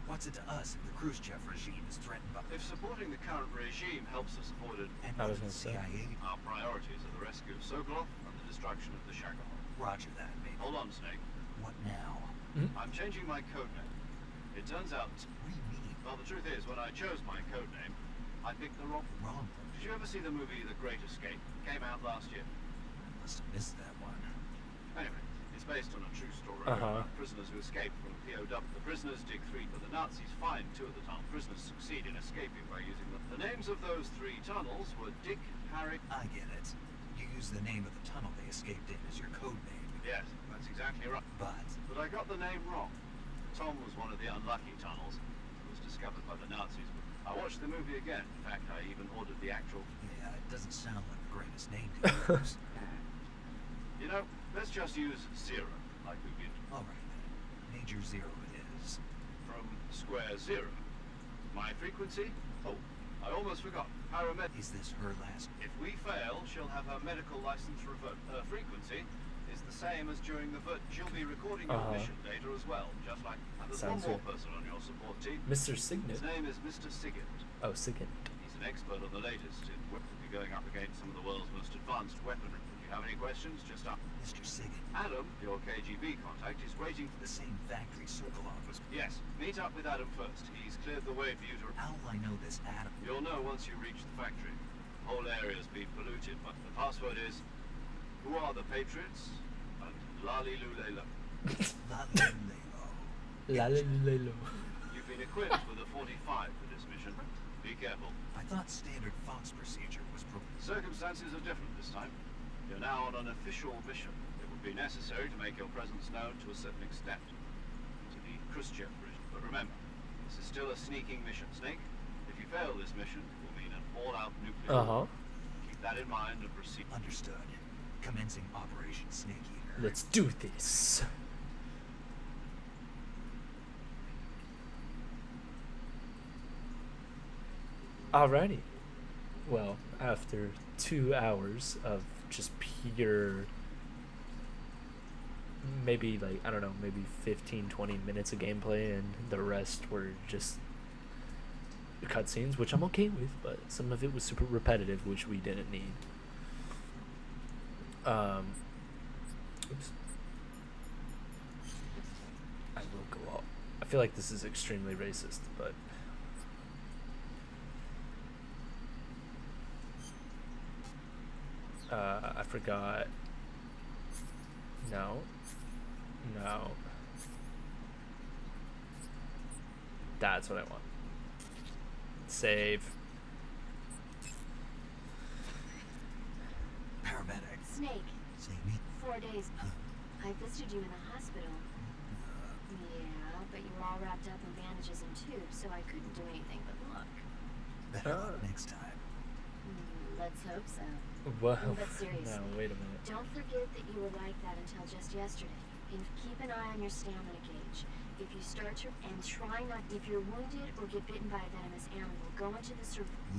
What's it to us if the Khrushchev regime is threatened by... If supporting the current regime helps us avoid it, And I was the gonna say. CIA? our priorities are the rescue of Sokolov and the destruction of the Shagahod. Roger that, mate. Hold on, Snake. What now? I'm changing my codename. It turns out... What do you mean? Well, the truth is, when I chose my codename, I picked the wrong... Wrong? Did you ever see the movie The Great Escape? Came out last year. I must have missed that one. Anyway, it's based on a true story Uh-huh. about prisoners who escaped from POW. The prisoners dig 3, but the Nazis find 2 of the tunnel. Prisoners succeed in escaping by using them. The names of those 3 tunnels were Dick, Harry... I get it. You use the name of the tunnel they escaped in as your code name. Yes, that's exactly right. But But I got the name wrong. Tom was one of the unlucky tunnels. It was discovered by the Nazis. I watched the movie again. In fact, I even ordered the actual... yeah, it doesn't sound like the greatest name to use. You know, let's just use Zero, like we did. All right then. Major Zero it is. From Square Zero. My frequency? Oh, I almost forgot. Paramed... Is this her last? If we fail, she'll have her medical license revoked. Her frequency is the same as during the vote. She'll be recording your mission data as well, just like... And there's Sounds one more good. person on your support team. Mr. Signet. His name is Mr. Sigint. Oh, Signet. He's an expert on the latest in we'll be going up against some of the world's most advanced weaponry. If you have any questions, just ask. Mr. Sigint. Adam, your KGB contact, is waiting for The same factory Sokolov was... Yes, meet up with Adam first. He's cleared the way for you to... How will I know this Adam? You'll know once you reach the factory. The whole area's been polluted, but the password is... Who are the Patriots? And Lali Lulelo. Lalileo. La la la la. You've been equipped with a 45 for this mission. Be careful. I thought standard Fox procedure was Circumstances are different this time. You're now on an official mission. It would be necessary to make your presence known to a certain extent. To the Khrushchev region. But remember, this is still a sneaking mission, Snake. If you fail this mission, it will mean an all-out nuclear war. Keep that in mind and proceed. Understood. Commencing Operation Snake Eater. Let's do this. Alrighty. Well, after 2 hours of just pure, maybe like, I don't know, maybe 15-20 minutes of gameplay, and the rest were just cutscenes, which I'm okay with, but some of it was super repetitive, which we didn't need. Oops. I will go out. I feel like this is extremely racist, but I forgot. No. That's what I want. Save. Paramedic. Snake. Save me. 4 days. I visited you in the hospital. Yeah, but you were all wrapped up in bandages and tubes, so I couldn't do anything but look. Better luck next time. Let's hope so. Whoa. But seriously, No, wait a minute. don't forget that you were like that until just yesterday. And keep an eye on your stamina gauge. If you start to, and try not, if you're wounded or get bitten by a venomous animal, go into the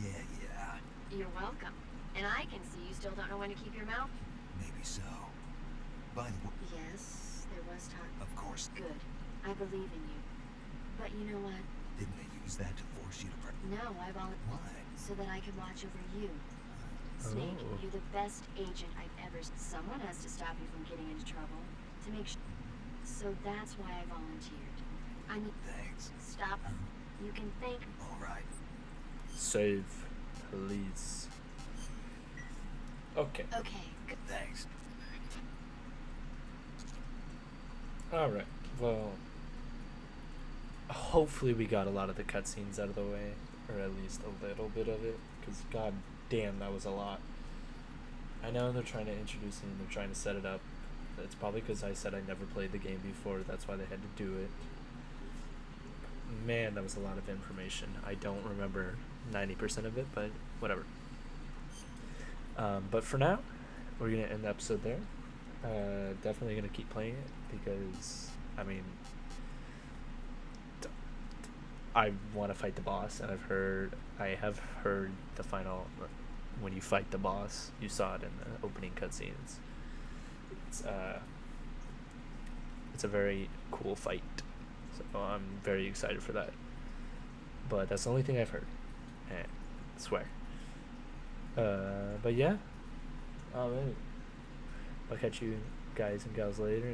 Yeah. You're welcome. And I can see you still don't know when to keep your mouth. Maybe so. By the way. Yes, there was talk. Of course. Good. I believe in you. But you know what? Didn't they use that to force you to No, I volunteered. Why? So that I could watch over you. Snake, Oh. you're the best agent I've ever. Someone has to stop you from getting into trouble. To make sure. So that's why I volunteered. I mean. Thanks. Stop. You can think. All right. Save, please. Okay. Okay. Good. Thanks. Alright. Well, hopefully we got a lot of the cutscenes out of the way, or at least a little bit of it, because god damn, that was a lot. I know they're trying to introduce it and they're trying to set it up. It's probably because I said I never played the game before, that's why they had to do it. Man, that was a lot of information. I don't remember 90% of it, but whatever. But for now, we're going to end the episode there. Definitely going to keep playing it because, I mean, I want to fight the boss, and I have heard the final, when you fight the boss, you saw it in the opening cutscenes. It's a very cool fight, so I'm very excited for that. But that's the only thing I've heard, I swear. But yeah, alright. I'll catch you guys and gals later.